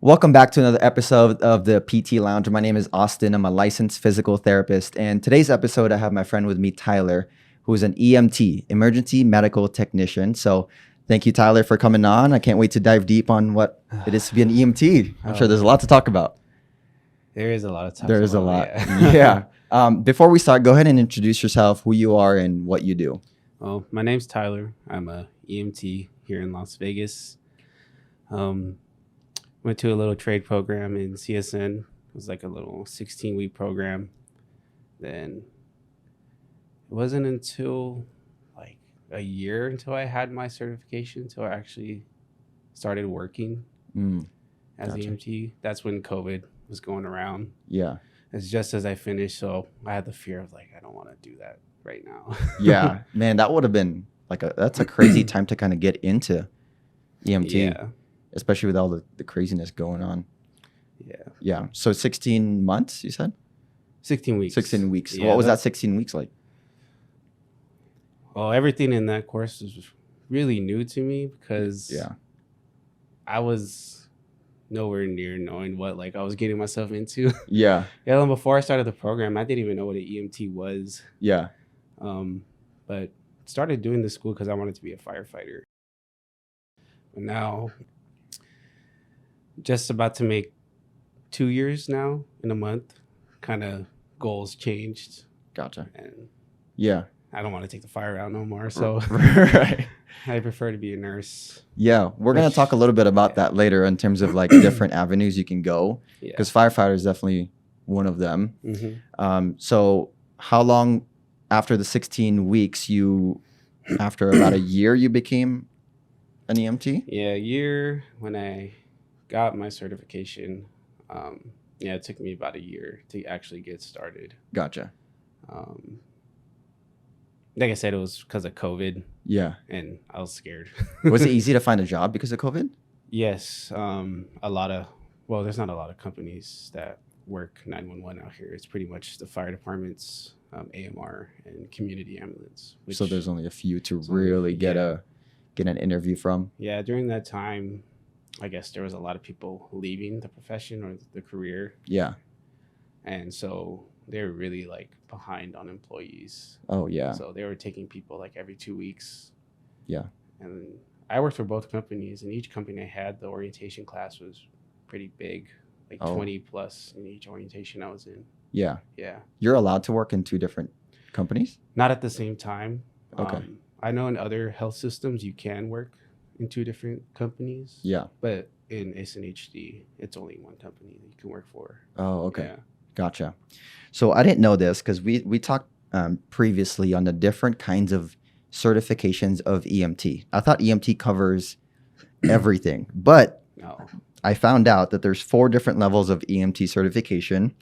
Welcome back to another episode of the PT Lounge. My name is Austin. I'm a licensed physical therapist. And today's episode, I have my friend with me, Tyler, who is an EMT, emergency medical technician. So thank you, Tyler, for coming on. I can't wait to dive deep on what it is to be an EMT. I'm sure there's a lot to talk about. There is a lot of talk. There is a lot. Yeah. Before we start, go ahead and introduce yourself, who you are and what you do. Well, my name's Tyler. I'm a EMT here in Las Vegas. Went to a little trade program in CSN. It was like a little 16-week program. Then it wasn't until like a year until I had my certification until I actually started working as Gotcha. EMT. That's when COVID was going around. Yeah. It's just as I finished, so I had the fear of like, I don't want to do that right now. Yeah. Man, that would have been that's a crazy time to kind of get into EMT. Yeah. Especially with all the craziness going on. Yeah. Yeah. So 16 months, you said? 16 weeks. 16 weeks. Yeah, What was that 16 weeks like? Well, everything in that course was really new to me because I was nowhere near knowing what like I was getting myself into. Yeah. And before I started the program, I didn't even know what an EMT was. Yeah. But started doing the school because I wanted to be a firefighter. But now, just about to make 2 years now in a month, kind of goals changed. Gotcha. And Yeah. I don't want to take the fire out no more. So Right. I prefer to be a nurse. Yeah. We're going to talk a little bit about that later in terms of like different avenues you can go. Yeah. Because firefighter is definitely one of them. Mm-hmm. So how long after the 16 weeks after about a year, you became an EMT? Yeah, a year when I got my certification. It took me about a year to actually get started. Gotcha. Like I said, it was because of COVID. Yeah. And I was scared. Was it easy to find a job because of COVID? Yes. There's not a lot of companies that work 911 out here. It's pretty much the fire departments, AMR, and community ambulance. So there's only a few to really get an interview from. Yeah, during that time, I guess there was a lot of people leaving the profession or the career. Yeah. And so they were really like behind on employees. Oh, yeah. So they were taking people like every 2 weeks. Yeah. And I worked for both companies, and each company I had, the orientation class was pretty big, like 20 plus in each orientation I was in. Yeah. Yeah. You're allowed to work in two different companies? Not at the same time. Okay. I know in other health systems you can work in two different companies. Yeah. But in SNHD, it's only one company that you can work for. Oh, okay. Yeah. Gotcha. So I didn't know this because we talked previously on the different kinds of certifications of EMT. I thought EMT covers everything, but No. I found out that there's 4 different levels of EMT certification.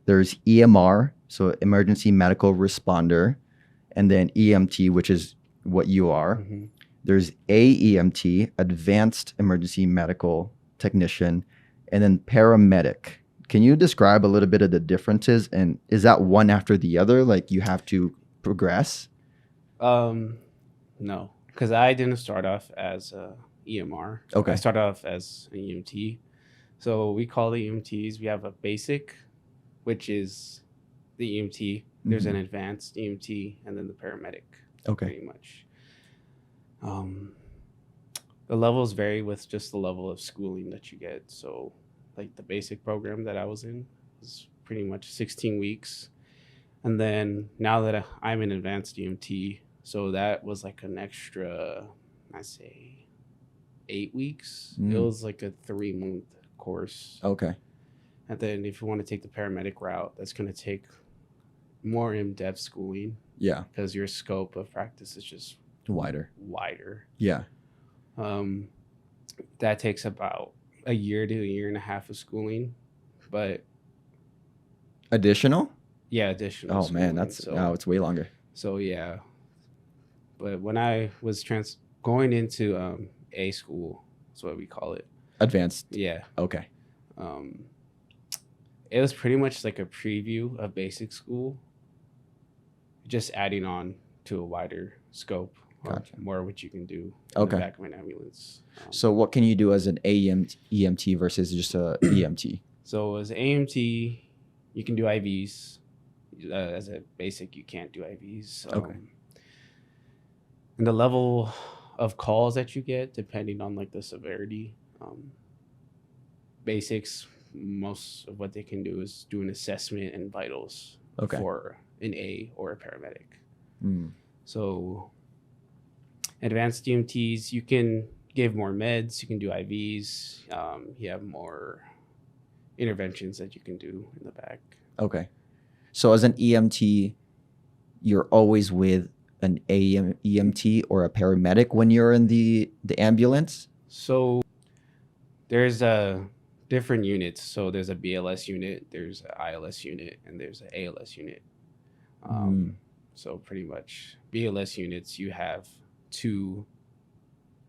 There's EMR, so emergency medical responder, and then EMT, which is what you are. Mm-hmm. There's AEMT, advanced emergency medical technician, and then paramedic. Can you describe a little bit of the differences? And is that one after the other? Like you have to progress? No, because I didn't start off as a EMR. Okay. I started off as an EMT. So we call the EMTs, we have a basic, which is the EMT. There's an advanced EMT, and then the paramedic. Okay. Pretty much. The levels vary with just the level of schooling that you get. So like the basic program that I was in was pretty much 16 weeks. And then now that I'm an advanced EMT, so that was like an extra, I say 8 weeks. It was like a 3-month course. Okay. And then if you want to take the paramedic route, that's going to take more in-depth schooling. Yeah. Because your scope of practice is just Wider. Yeah. Yeah. That takes about a year to a year and a half of schooling, but Additional? yeah, additional. Oh man, schooling. it's way longer. So yeah. But when I was going into A school, that's what we call it. Advanced. Yeah. Okay. It was pretty much like a preview of basic school, just adding on to a wider scope or Gotcha. more what you can do in Okay. the back of an ambulance. So what can you do as an EMT versus just a EMT? So as AMT, you can do IVs. As a basic, you can't do IVs. Okay. And the level of calls that you get, depending on like the severity, basics, most of what they can do is do an assessment and vitals Okay. for an A or a paramedic. Mm. So advanced EMTs, you can give more meds, you can do IVs, you have more interventions that you can do in the back. Okay. So as an EMT, you're always with an EMT or a paramedic when you're in the ambulance? So there's different units. So there's a BLS unit, there's an ILS unit, and there's an ALS unit. So pretty much BLS units, you have two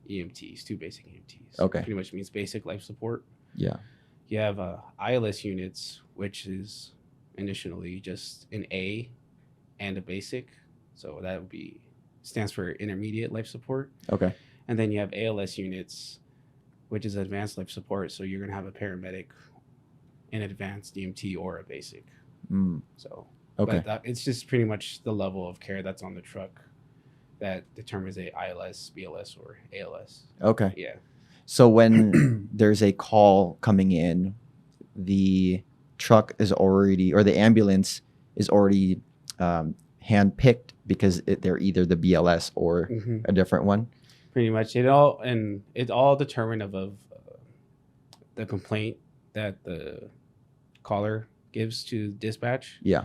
EMTs, two basic EMTs. Okay. Pretty much means basic life support. Yeah. You have ILS units, which is initially just an A and a basic. So that would be stands for intermediate life support. Okay. And then you have ALS units, which is advanced life support. So you're gonna have a paramedic, an advanced EMT, or a basic. So Okay. but it's just pretty much the level of care that's on the truck that determines a ILS, BLS, or ALS. Okay. Yeah. So when there's a call coming in, the truck is already, or the ambulance is already hand-picked because they're either the BLS or a different one? Pretty much. It's all determined of the complaint that the caller gives to dispatch. Yeah.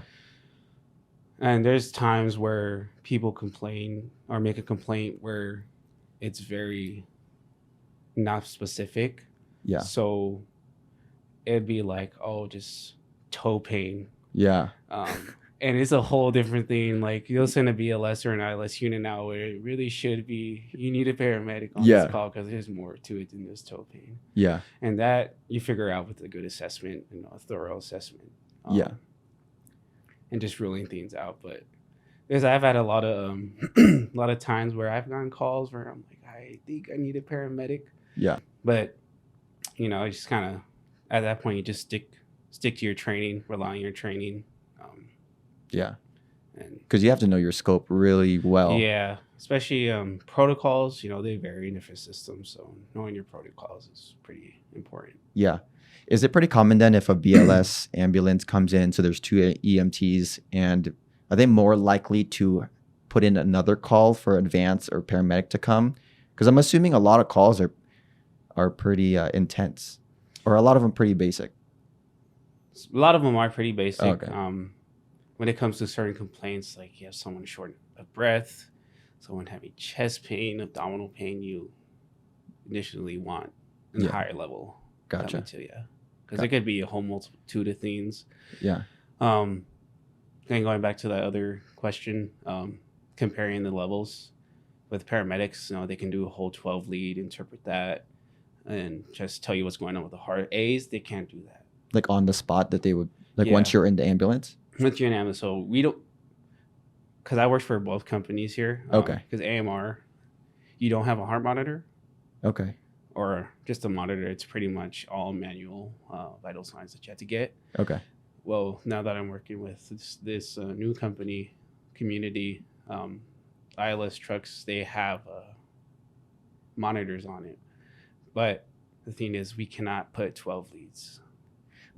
And there's times where people complain or make a complaint where it's very not specific. Yeah. So it'd be like, oh, just toe pain. Yeah. And it's a whole different thing. Like you'll send a BLS or an ILS unit now where it really should be, you need a paramedic on this call because there's more to it than just toe pain. Yeah. And that you figure out with a good assessment and a thorough assessment. And just ruling things out. But I've had a lot of times where I've gotten calls where I'm like, I think I need a paramedic. Yeah. But you know, just kind of at that point you just stick to your training, rely on your training. Yeah. And because you have to know your scope really well. yeah, especially protocols, you know, they vary in different systems. So knowing your protocols is pretty important. Yeah. Is it pretty common then if a BLS ambulance comes in, so there's two EMTs, and are they more likely to put in another call for advance or paramedic to come? Because I'm assuming a lot of calls are pretty intense, or a lot of them pretty basic. A lot of them are pretty basic. Okay. When it comes to certain complaints, like you have someone short of breath, someone having chest pain, abdominal pain, you initially want a higher level. Gotcha. Coming to you. Because it could be a whole multitude of things. Yeah. Then going back to that other question, comparing the levels with paramedics, you know, they can do a whole 12 lead, interpret that, and just tell you what's going on with the heart. A's, they can't do that. Like on the spot that they would, like once you're in the ambulance? Once you're in ambulance, so we don't, because I work for both companies here. Okay. Because AMR, you don't have a heart monitor. Okay. Or just a monitor. It's pretty much all manual vital signs that you have to get. Okay. Well, now that I'm working with this new company, Community, ILS trucks, they have monitors on it. But the thing is, we cannot put 12 leads.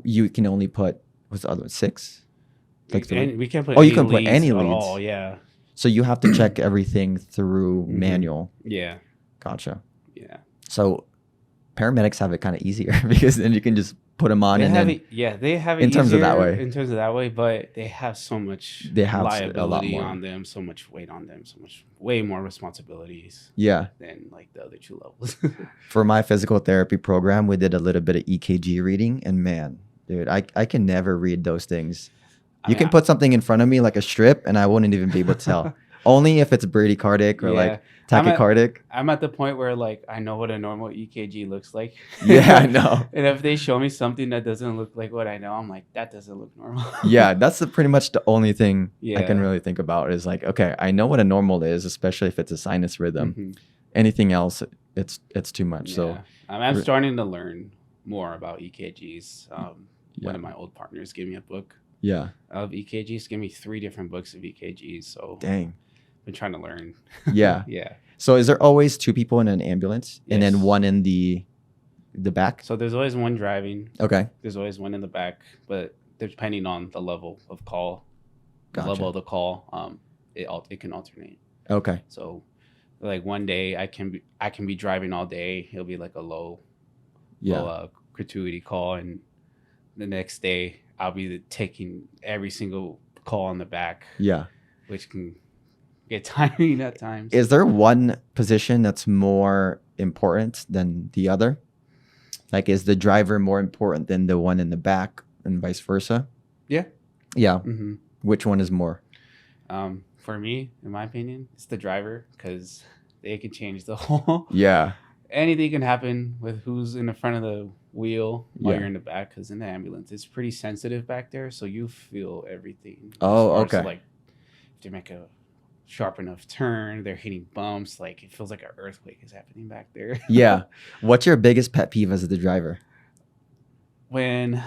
You can only put, what's the other one, 6? Like we can't put. You can put any leads. All, yeah. So you have to check everything through manual. Yeah. Gotcha. Yeah. So paramedics have it kind of easier because then you can just put them on they and have then it, they have it in terms of easier that way. In terms of that way, but they have so much They have liability a lot more on them, so much weight on them, way more responsibilities yeah. than like the other two levels. For my physical therapy program, we did a little bit of EKG reading, and man, dude, I can never read those things. You can put something in front of me like a strip and I wouldn't even be able to tell. Only if it's bradycardic or Yeah. like I'm at tachycardic. I'm at the point where like I know what a normal EKG looks like. Yeah, I know. And if they show me something that doesn't look like what I know, I'm like, that doesn't look normal. Yeah, that's pretty much the only thing I can Yeah. really think about is like, okay, I know what a normal is, especially if it's a sinus rhythm. Mhm. Anything else, it's too much. So Yeah. I'm starting to learn more about EKGs. Yeah. One of my old partners gave me a book yeah, of EKGs, gave me 3 different books of EKGs. So dang. I've been trying to learn. Yeah. Yeah. So is there always 2 people in an ambulance and then Yes. one in the back? So there's always one driving. Okay. There's always one in the back, but depending on the level of call, the Gotcha. level of the call, it can alternate. Okay. So, like one day I can be driving all day. It'll be like a low gratuity call, and the next day I'll be taking every single call on the back. Yeah. Which can get tiring at times. Is there one position that's more important than the other? Like, is the driver more important than the one in the back and vice versa? Yeah. Yeah. Mm-hmm. Which one is more? For me, in my opinion, it's the driver, because they can change the whole. Yeah. Anything can happen with who's in the front of the wheel while Yeah. you're in the back, because in the ambulance it's pretty sensitive back there, so you feel everything. Oh, As far as, okay. like if they make a sharp enough turn, they're hitting bumps, like it feels like an earthquake is happening back there. Yeah. What's your biggest pet peeve as the driver? When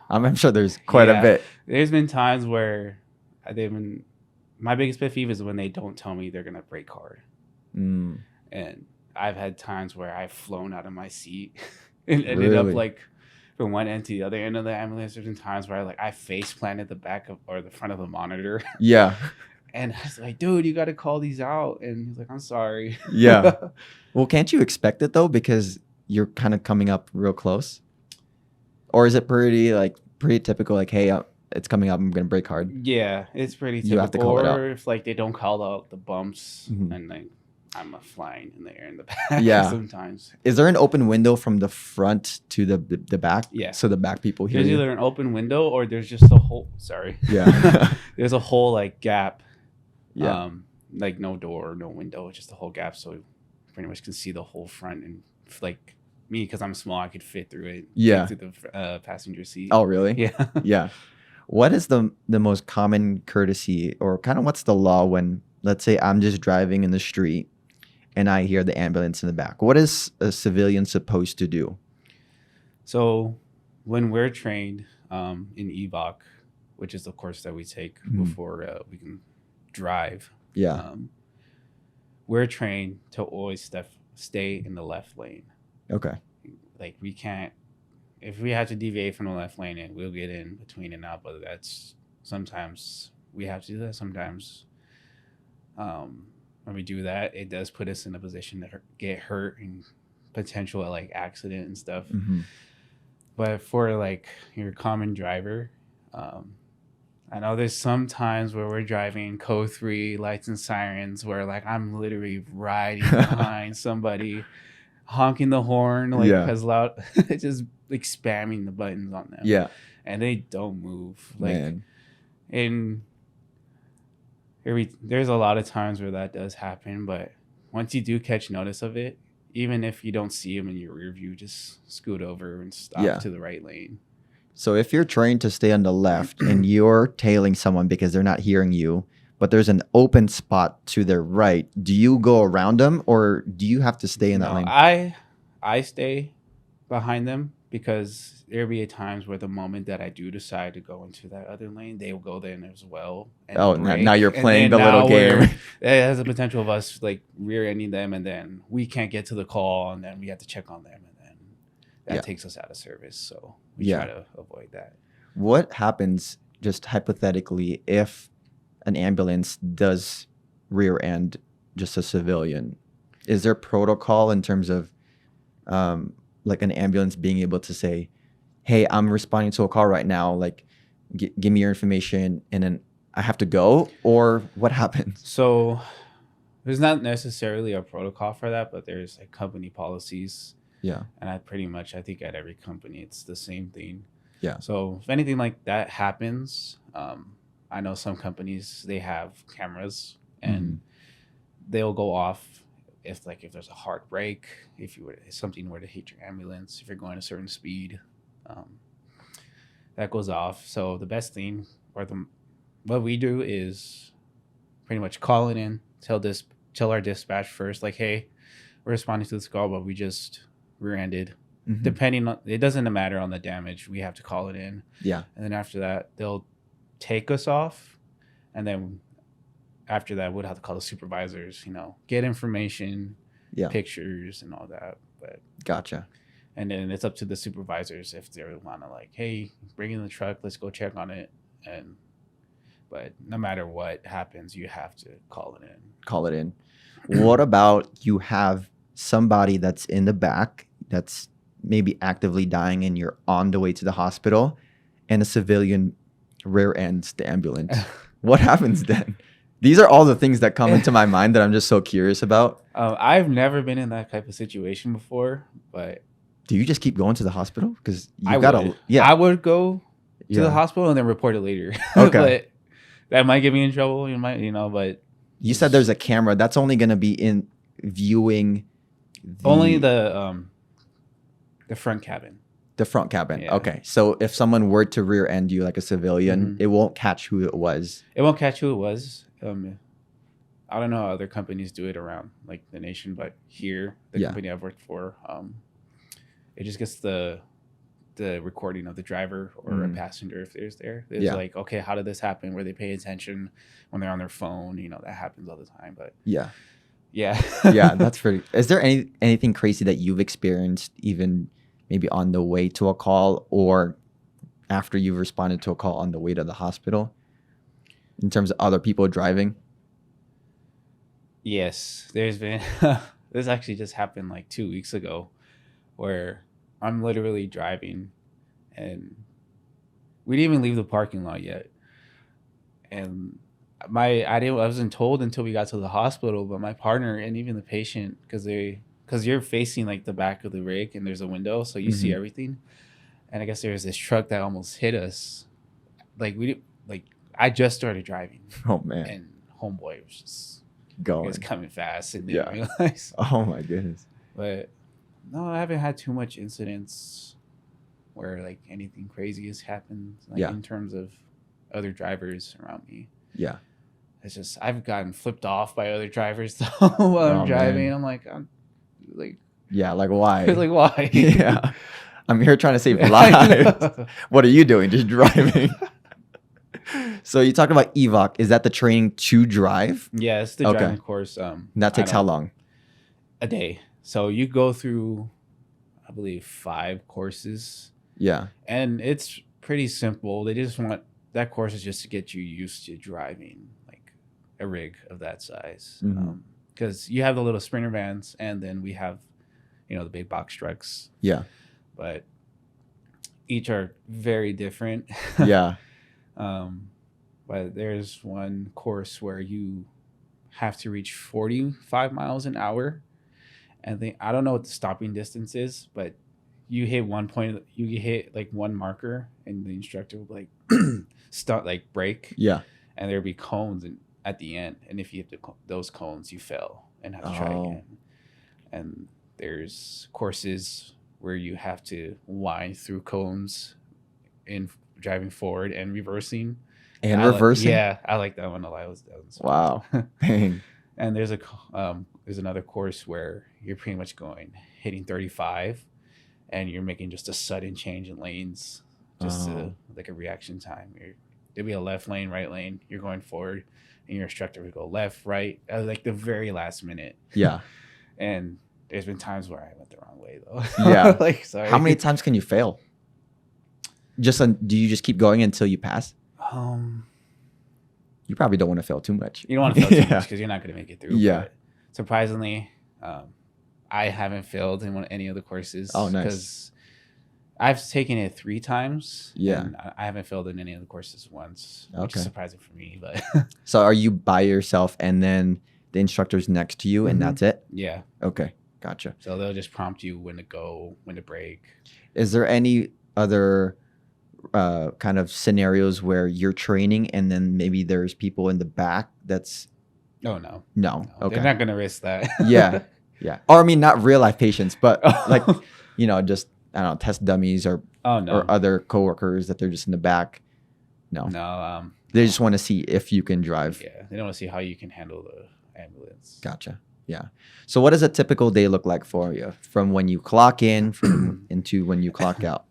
I'm sure there's quite a Yeah. bit. there's been times where my biggest pet peeve is when they don't tell me they're gonna brake hard. Mm. And I've had times where I've flown out of my seat and ended up Really? like from one end to the other end of the ambulance. There's been times where I face planted the back of or the front of the monitor, Yeah. and I was like, "Dude, you got to call these out." And he's like, "I'm sorry." Yeah. Well, can't you expect it though, because you're kind of coming up real close? Or is it pretty typical? Like, hey, it's coming up. I'm gonna brake hard. Yeah, it's pretty typical. You have to call it out. Or if like they don't call out the bumps, Mhm. and like I'm flying in the air in the back. Yeah. Sometimes. Is there an open window from the front to the back? Yeah. So the back people hear There's you. either an open window or there's just a whole. Sorry. Yeah. There's a whole like gap. Yeah. Like no door, no window, just a whole gap, so you pretty much can see the whole front. And like me, because I'm small, I could fit through it. Yeah. Through the passenger seat. Oh, really? Yeah. Yeah. What is the most common courtesy, or kind of what's the law when, let's say, I'm just driving in the street and I hear the ambulance in the back? What is a civilian supposed to do? So when we're trained in EVOC, which is the course that we take Mhm. before we can drive, Yeah. we're trained to always stay in the left lane. Okay. Like we can't, if we have to deviate from the left lane, and we'll get in between and out, but that's sometimes we have to do that. Sometimes when we do that, it does put us in a position to get hurt and potential like accident and stuff. Mhm. But for like your common driver, I know there's some times where we're driving code 3 lights and sirens where like I'm literally riding behind somebody, honking the horn like Yeah. as loud, just like spamming the buttons on them. Yeah. And they don't move. Like, Man. and there's a lot of times where that does happen, but once you do catch notice of it, even if you don't see them in your rear view, just scoot over and stop Yeah. to the right lane. So if you're trained to stay on the left and you're tailing someone because they're not hearing you, but there's an open spot to their right, do you go around them or do you have to stay in that No, lane? I stay behind them, because there'll be times where the moment that I do decide to go into that other lane, they will go there as well. And Oh, brake. now you're And playing then the little now game. It has the potential of us like rear-ending them, and then we can't get to the call, and then we have to check on them, and then that Yeah. takes us out of service. So we Yeah. try to avoid that. What happens, just hypothetically, if an ambulance does rear end just a civilian? Is there protocol in terms of like an ambulance being able to say, hey, I'm responding to a call right now, like give me your information and then I have to go? Or what happens? So there's not necessarily a protocol for that, but there's like company policies. Yeah. And I think at every company, it's the same thing. Yeah. So if anything like that happens, I know some companies, they have cameras and they'll go off if there's a hard brake, if something were to hit your ambulance, if you're going a certain speed, that goes off. So the best thing, what we do is pretty much call it in, tell our dispatch first, like, hey, we're responding to this call, but we just rear-ended. Depending on, it doesn't matter on the damage, we have to call it in. Yeah. And then after that, they'll take us off, and then after that, we'd have to call the supervisors, get information, pictures, and all that. But Gotcha. and then it's up to the supervisors if they want to, like, hey, bring in the truck, let's go check on it. But no matter what happens, you have to call it in. What about you have somebody that's in the back that's maybe actively dying and you're on the way to the hospital and a civilian rear ends the ambulance? What happens then? These are all the things that come into my mind that I'm just so curious about. I've never been in that type of situation before, but do you just keep going to the hospital? Because I would go to the hospital and then report it later. Okay. But that might get me in trouble. But you said there's a camera that's only going to be in viewing only the front cabin. The front cabin. Yeah. Okay. So if someone were to rear end you like a civilian, it won't catch who it was. It won't catch who it was. I don't know how other companies do it around like the nation, but here, the company I've worked for, it just gets the recording of the driver or a passenger if there's there. It's like, okay, how did this happen? Where they pay attention when they're on their phone? That happens all the time. But yeah, that's pretty. Is there anything crazy that you've experienced, even maybe on the way to a call or after you've responded to a call on the way to the hospital, in terms of other people driving? Yes, there's been. This actually just happened like 2 weeks ago, where I'm literally driving, and we didn't even leave the parking lot yet, and I wasn't told until we got to the hospital, but my partner and even the patient, because you're facing like the back of the rig and there's a window, so you see everything, and I guess there was this truck that almost hit us. I just started driving. Oh man! And homeboy was just going. He was coming fast and didn't realize. Oh my goodness! But no, I haven't had too much incidents where like anything crazy has happened. In terms of other drivers around me. Yeah. It's just I've gotten flipped off by other drivers though while I'm driving. Man. I'm like why? Like why? Yeah. I'm here trying to save lives. What are you doing? Just driving. So you talked about EVOC. Is that the training to drive? Yeah, it's the driving course. That takes how long? A day. So you go through, I believe, 5 courses. Yeah. And it's pretty simple. They just want that course is just to get you used to driving like a rig of that size. Because you have the little Sprinter vans, and then we have, the big box trucks. Yeah. But each are very different. Yeah. But there's one course where you have to reach 45 miles an hour. And I don't know what the stopping distance is, but you hit one point, you hit like one marker, and the instructor will like start like brake. Yeah. And there'll be cones at the end. And if you hit those cones, you fail and have to try again. And there's courses where you have to wind through cones in driving forward and reversing. And reversing? I like that one a lot. Wow. Dang. And there's another course where you're pretty much hitting 35, and you're making just a sudden change in lanes, just like a reaction time. There'll be a left lane, right lane. You're going forward, and your instructor would go left, right, at like the very last minute. Yeah. And there's been times where I went the wrong way though. Yeah. Sorry. How many times can you fail? Do you just keep going until you pass? You probably don't want to fail too much. You don't want to fail too much because you're not going to make it through. Yeah. But surprisingly, I haven't failed in any of the courses. Oh, nice. Because I've taken it 3 times. Yeah. And I haven't failed in any of the courses once, which is surprising for me. But so are you by yourself and then the instructor's next to you and that's it? Yeah. Okay. Gotcha. So they'll just prompt you when to go, when to brake. Is there any other kind of scenarios where you're training and then maybe there's people in the back that's Oh no. No. Okay. They're not gonna risk that. Yeah. Yeah. Or I mean, not real life patients, but like, Oh. just I don't know, test dummies or Oh no. or other coworkers that they're just in the back. No. No. They just want to see if you can drive. Yeah. They don't want to see how you can handle the ambulance. Gotcha. Yeah. So what does a typical day look like for you from when you clock in into when you clock out?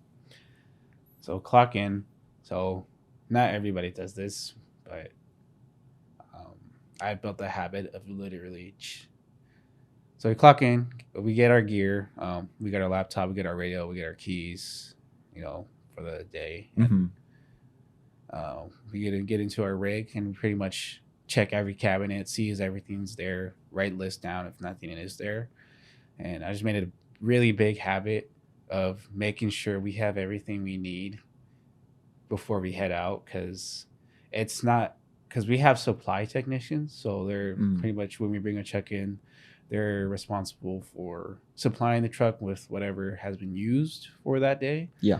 So clock in. So not everybody does this, but I built a habit of literally. So we clock in, we get our gear, we get our laptop, we get our radio, we get our keys, for the day. Mm-hmm. We get into our rig and pretty much check every cabinet, see if everything's there, write list down if nothing is there. And I just made it a really big habit of making sure we have everything we need before we head out, because we have supply technicians, so they're pretty much, when we bring a check in, they're responsible for supplying the truck with whatever has been used for that day. Yeah.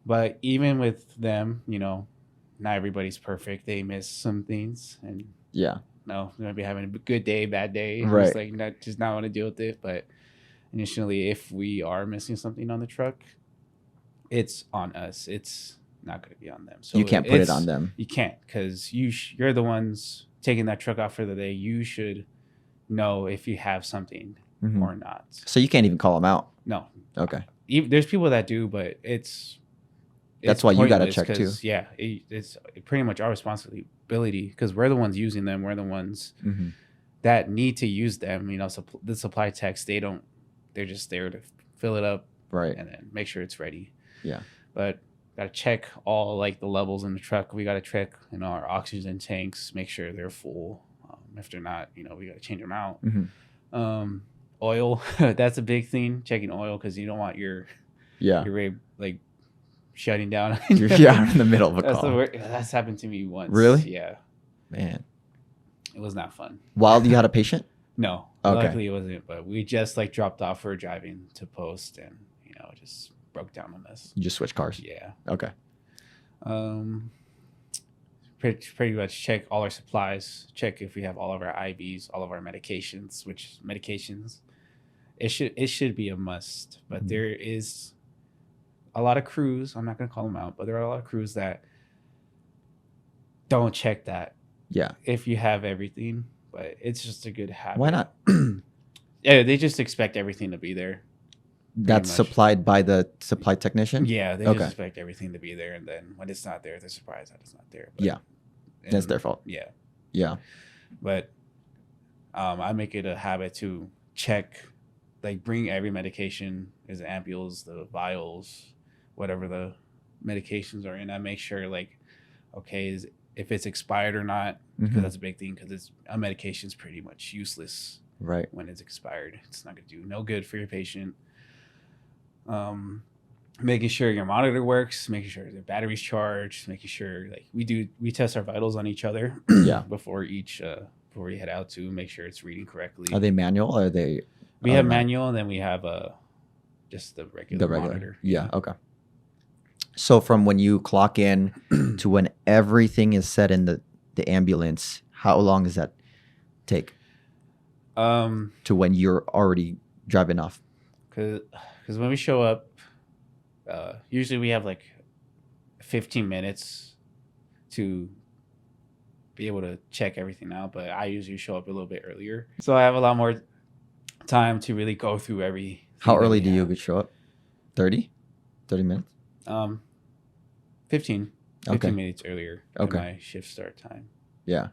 But even with them, not everybody's perfect. They miss some things, and yeah, no, they might be having a good day, bad day. Right. Just like not want to deal with it. But initially, if we are missing something on the truck, it's on us. It's not going to be on them. So you can't put it on them. You can't, because you're the ones taking that truck out for the day. You should know if you have something or not. So you can't even call them out. No. Okay. There's people that do, but that's why you got to check too. Yeah, it's pretty much our responsibility, because we're the ones using them. We're the ones that need to use them. The supply techs, they're just there to fill it up, right, and then make sure it's ready. Yeah. But got to check all like the levels in the truck. We got to check our oxygen tanks, make sure they're full. If they're not, we got to change them out. Oil, that's a big thing, checking oil, because you don't want your rig like shutting down. Yeah, in the middle of a call. That's happened to me once. Really? Yeah. Man, it was not fun. While you had a patient? No. Okay. Luckily it wasn't, but we just like dropped off for driving to post, and just broke down on us. You just switched cars? Yeah. Okay. Pretty much check all our supplies, check if we have all of our IVs, all of our medications, which medications it should be a must. But there is a lot of crews, I'm not going to call them out, but there are a lot of crews that don't check that. Yeah. If you have everything, but it's just a good habit. Why not? Yeah, they just expect everything to be there. That's supplied by the supply technician? Yeah, they just expect everything to be there, and then when it's not there, they're surprised that it's not there. But, yeah. That's their fault. Yeah. Yeah. But I make it a habit to check, like bring every medication, as ampules, the vials, whatever the medications are in. I make sure if it's expired or not, because that's a big thing, because a medication is pretty much useless when it's expired. It's not going to do no good for your patient. Making sure your monitor works, making sure the battery's charged, making sure we test our vitals on each other before we head out to make sure it's reading correctly. Are they manual or are they? We have manual, and then we have just the regular monitor. Yeah. Okay. So from when you clock in to when everything is set in the ambulance, how long does that take? To when you're already driving off? Because when we show up, usually we have 15 minutes to be able to check everything out, but I usually show up a little bit earlier, so I have a lot more time to really go through everything. How early do you show up? 30 minutes? 15 minutes earlier than my shift start time. Yeah,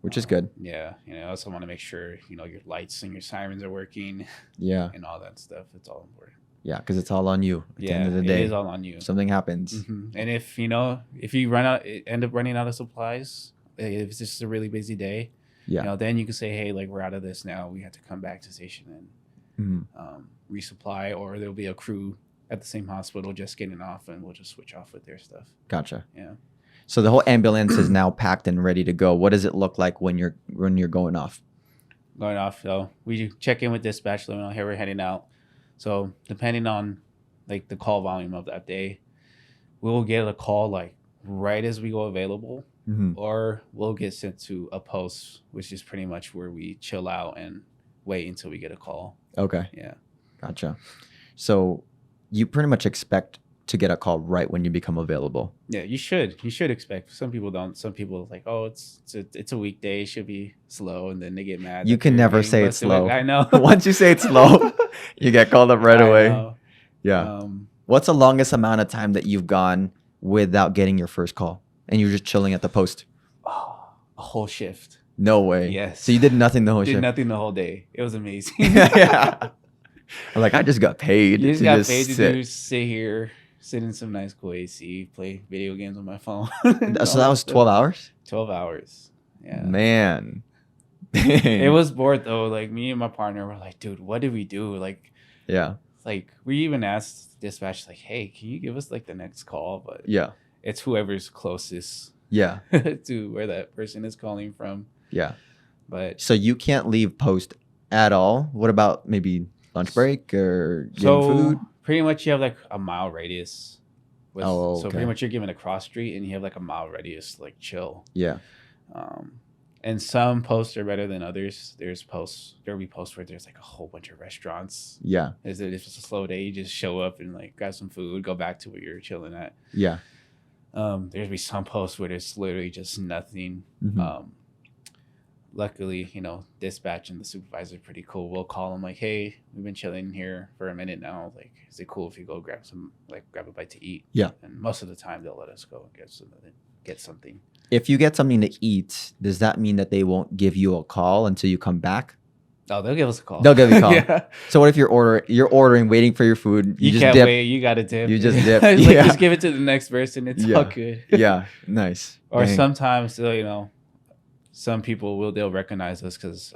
which is good. Yeah, I also want to make sure your lights and your sirens are working. Yeah, and all that stuff. It's all important. Yeah, because it's all on you. At the end of the day, it is all on you. Something happens, and if you end up running out of supplies, if it's just a really busy day, then you can say, hey, we're out of this now. We have to come back to station and resupply, or there'll be a crew at the same hospital just getting off, and we'll just switch off with their stuff. Gotcha. Yeah. So the whole ambulance is now packed and ready to go. What does it look like when you're going off? Going off, so we check in with dispatch, let them know, hey, we're heading out. So depending on the call volume of that day, we'll get a call right as we go available, or we'll get sent to a post, which is pretty much where we chill out and wait until we get a call. Okay. Yeah. Gotcha. So you pretty much expect to get a call right when you become available. Yeah, you should. You should expect. Some people don't. Some people like, oh, it's a weekday. It should be slow, and then they get mad. You can never say it's slow. I know. Once you say it's slow, you get called up right away. Know. Yeah. What's the longest amount of time that you've gone without getting your first call, and you're just chilling at the post? Oh, a whole shift. No way. Yes. So you did nothing the whole shift? Did nothing the whole day. It was amazing. Yeah. Like, I just got paid. You just got paid sit. to sit here, sit in some nice cool AC, play video games on my phone. So that was 12 hours? 12 hours. Yeah. Man. It was bored though. Like, me and my partner were like, dude, what did we do? Like, yeah. Like, we even asked dispatch, like, hey, can you give us like the next call? But yeah, it's whoever's closest. Yeah. To where that person is calling from. Yeah. But so you can't leave post at all. What about maybe lunch break or getting food? Pretty much you have like a mile radius. Okay. So pretty much you're given a cross street and you have like a mile radius, like chill. Yeah. And some posts are better than others. There'll be posts where there's like a whole bunch of restaurants. Yeah. If it's a slow day, you just show up and like grab some food, go back to where you're chilling at. Yeah. There's be some posts where there's literally just nothing. Mm-hmm. Luckily, dispatch and the supervisor are pretty cool. We'll call them like, hey, we've been chilling here for a minute now. Like, is it cool if you go grab a bite to eat? Yeah. And most of the time they'll let us go and get something. If you get something to eat, does that mean that they won't give you a call until you come back? Oh, they'll give us a call. They'll give you a call. Yeah. So what if you're ordering, waiting for your food? You just can't dip. wait. You got to dip. You just dip. Just give it to the next person. It's all good. Yeah. Nice. Or Dang. sometimes, some people they'll recognize us because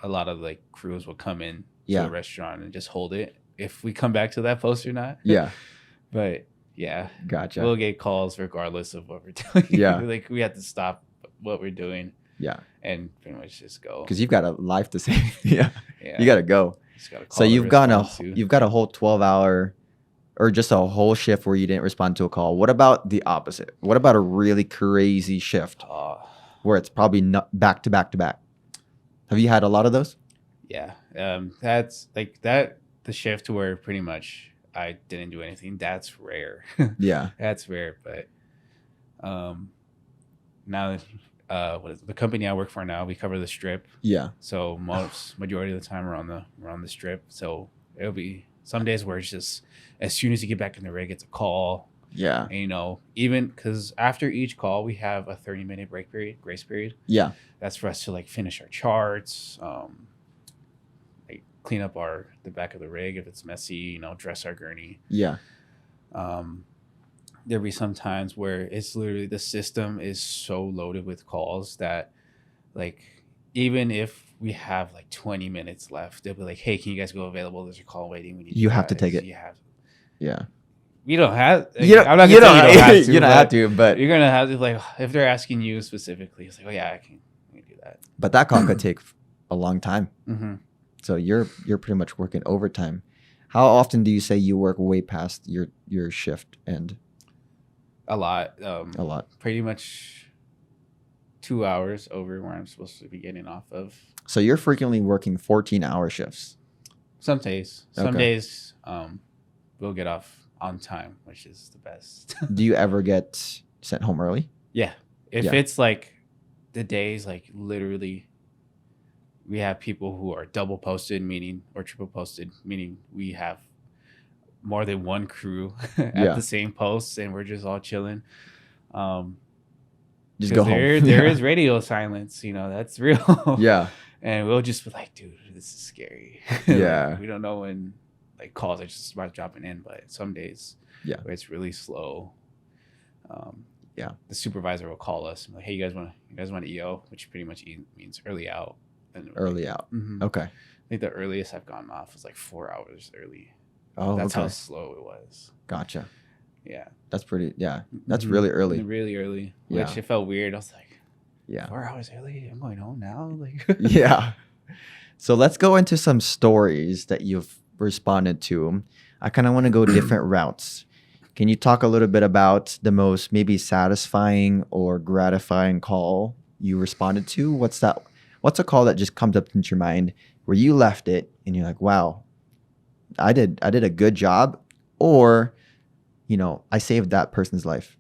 a lot of like crews will come in to a restaurant and just hold it if we come back to that post or not. Yeah. But yeah. Gotcha. We'll get calls regardless of what we're doing. Yeah. Like, we have to stop what we're doing. Yeah. And pretty much just go. Because you've got a life to save. Yeah. You got to go. So you've got a whole 12-hour or just a whole shift where you didn't respond to a call. What about the opposite? What about a really crazy shift where it's probably not back to back to back? Have you had a lot of those? Yeah. That's like that. The shift where pretty much I didn't do anything. That's rare. Yeah. That's rare. But now what is it? The company I work for now, we cover the strip. Yeah. So majority of the time we're on the strip. So it'll be some days where it's just as soon as you get back in the rig, it's a call. Yeah. And, even because after each call, we have a 30-minute grace period. Yeah. That's for us to like finish our charts, like clean up the back of the rig if it's messy, dress our gurney. Yeah. There'll be some times where it's literally the system is so loaded with calls that like even if we have like 20 minutes left, they'll be like, hey, can you guys go available? There's a call waiting. We need you have to take it. You have to. Yeah. You don't have. I'm not gonna say you don't have to, but you're gonna have to. Like, if they're asking you specifically, it's like, oh yeah, I can do that. But that call could take a long time. Mm-hmm. So you're pretty much working overtime. How often do you say you work way past your shift end? A lot. A lot. Pretty much 2 hours over where I'm supposed to be getting off of. So you're frequently working 14-hour shifts. Some days. Some days we'll get off on time, which is the best. Do you ever get sent home early? Yeah. If it's like the days, like literally we have people who are double posted, or triple posted, meaning we have more than one crew at the same post and we're just all chilling. Just go home. There is radio silence, that's real. Yeah. And we'll just be like, dude, this is scary. Yeah. We don't know when like calls are just about dropping in, but some days where it's really slow. The supervisor will call us and be like, hey, you guys want to EO, which pretty much means early out. Early out. Mm-hmm. Okay. I think the earliest I've gone off was like 4 hours early. Oh, that's how slow it was. Gotcha. Yeah. That's pretty. Yeah. That's really early. Really early. Which it felt weird. I was like, 4 hours early. I'm going home now. Like. Yeah. So let's go into some stories that you've responded to. I kind of want to go different routes. Can you talk a little bit about the most maybe satisfying or gratifying call you responded to? What's a call that just comes up into your mind where you left it and you're like, wow, I did a good job, or, you know, I saved that person's life?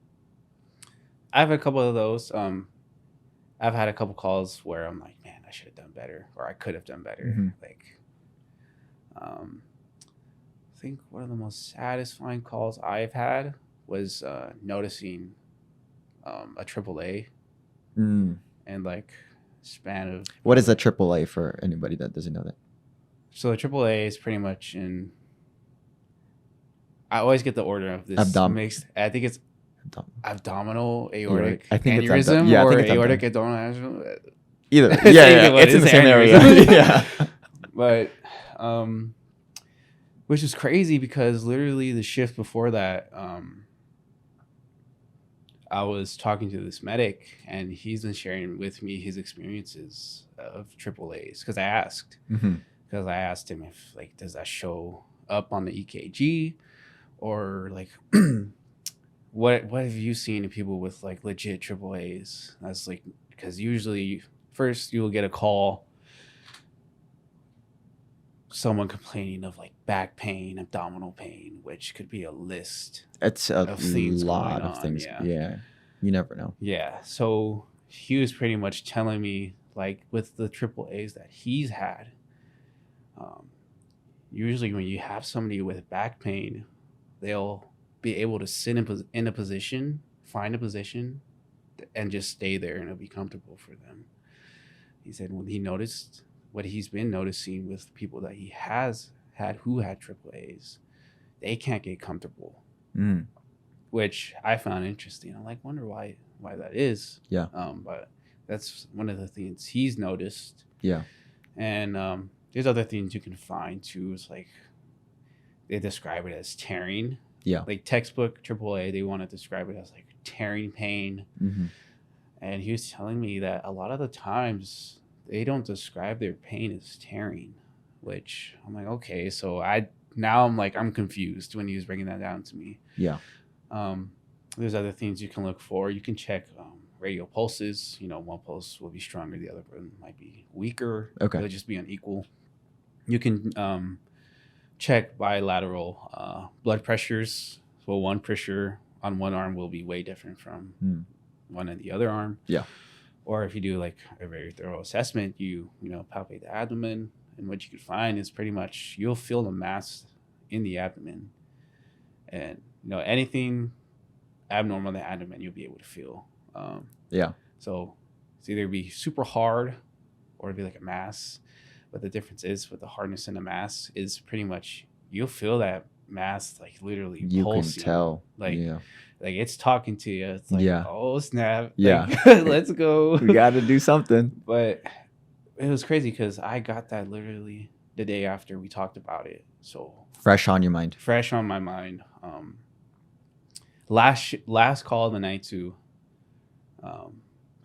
I have a couple of those. I've had a couple calls where I'm like, man, I should have done better, or I could have done better. Mm-hmm. Like, I think one of the most satisfying calls I've had was noticing a AAA and like span of. What is a AAA for anybody that doesn't know that? So a AAA is pretty much in. I always get the order of this mixed. I think it's abdominal aortic aneurysm or aortic abdominal aneurysm. Either. Yeah. It's in the same area. Yeah. But, which is crazy because literally the shift before that, I was talking to this medic and he's been sharing with me his experiences of AAAs because I asked. Because I asked him if, like, does that show up on the EKG, or like, what have you seen in people with like legit AAAs? That's like, because usually first you'll get a call, someone complaining of like back pain, abdominal pain, which could be a list. It's a lot of things. Yeah, you never know. Yeah, so he was pretty much telling me, like, with the AAAs that he's had. Usually when you have somebody with back pain, they'll be able to sit in a position, find a position, and just stay there, and it'll be comfortable for them. He said when he noticed what he's been noticing with people that he has had who had AAAs, they can't get comfortable, which I found interesting. I'm like, wonder why that is. Yeah. But that's one of the things he's noticed. Yeah. And there's other things you can find too. It's like they describe it as tearing. Yeah. Like textbook AAA, they want to describe it as like tearing pain. And he was telling me that a lot of the times they don't describe their pain as tearing, which I'm like, okay. So I'm confused when he was bringing that down to me. Yeah. There's other things you can look for. You can check radial pulses. You know, one pulse will be stronger, the other one might be weaker. Okay. It'll just be unequal. You can check bilateral blood pressures. So one pressure on one arm will be way different from one on the other arm. Yeah. Or if you do like a very thorough assessment, you palpate the abdomen, and what you can find is pretty much you'll feel the mass in the abdomen, and anything abnormal in the abdomen you'll be able to feel. Yeah. So it's either be super hard or it'd be like a mass. But the difference is with the hardness in the mass is pretty much you'll feel that mass like literally you pulsing. Can tell. Like it's talking to you. It's like, oh snap. Yeah. Like, let's go. We got to do something. But it was crazy because I got that literally the day after we talked about it. So fresh on your mind. Fresh on my mind. Last call of the night too.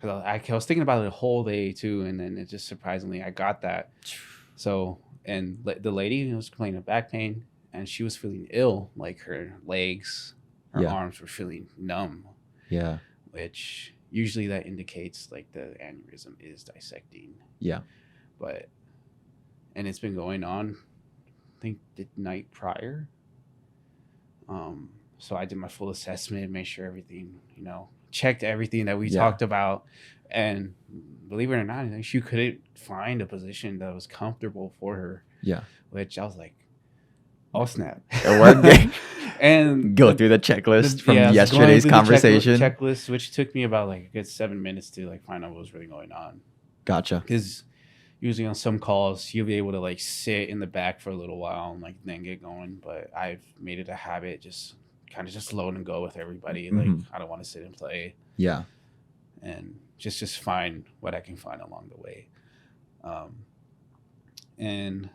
Because I was thinking about it the whole day too, and then it just surprisingly I got that. So, and the lady was complaining of back pain, and she was feeling ill, like her legs, her arms were feeling numb. Yeah, which usually that indicates like the aneurysm is dissecting. Yeah, and it's been going on, I think the night prior. So I did my full assessment, made sure everything, checked everything that we talked about, and believe it or not, she couldn't find a position that was comfortable for her. Yeah, which I was like, oh snap! And go through the checklist from yesterday's conversation. Checklist, which took me about like a good 7 minutes to like find out what was really going on. Gotcha. Because usually on some calls you'll be able to like sit in the back for a little while and like then get going, but I've made it a habit just kind of just load and go with everybody. Like I don't want to sit and play. Yeah. And just find what I can find along the way. And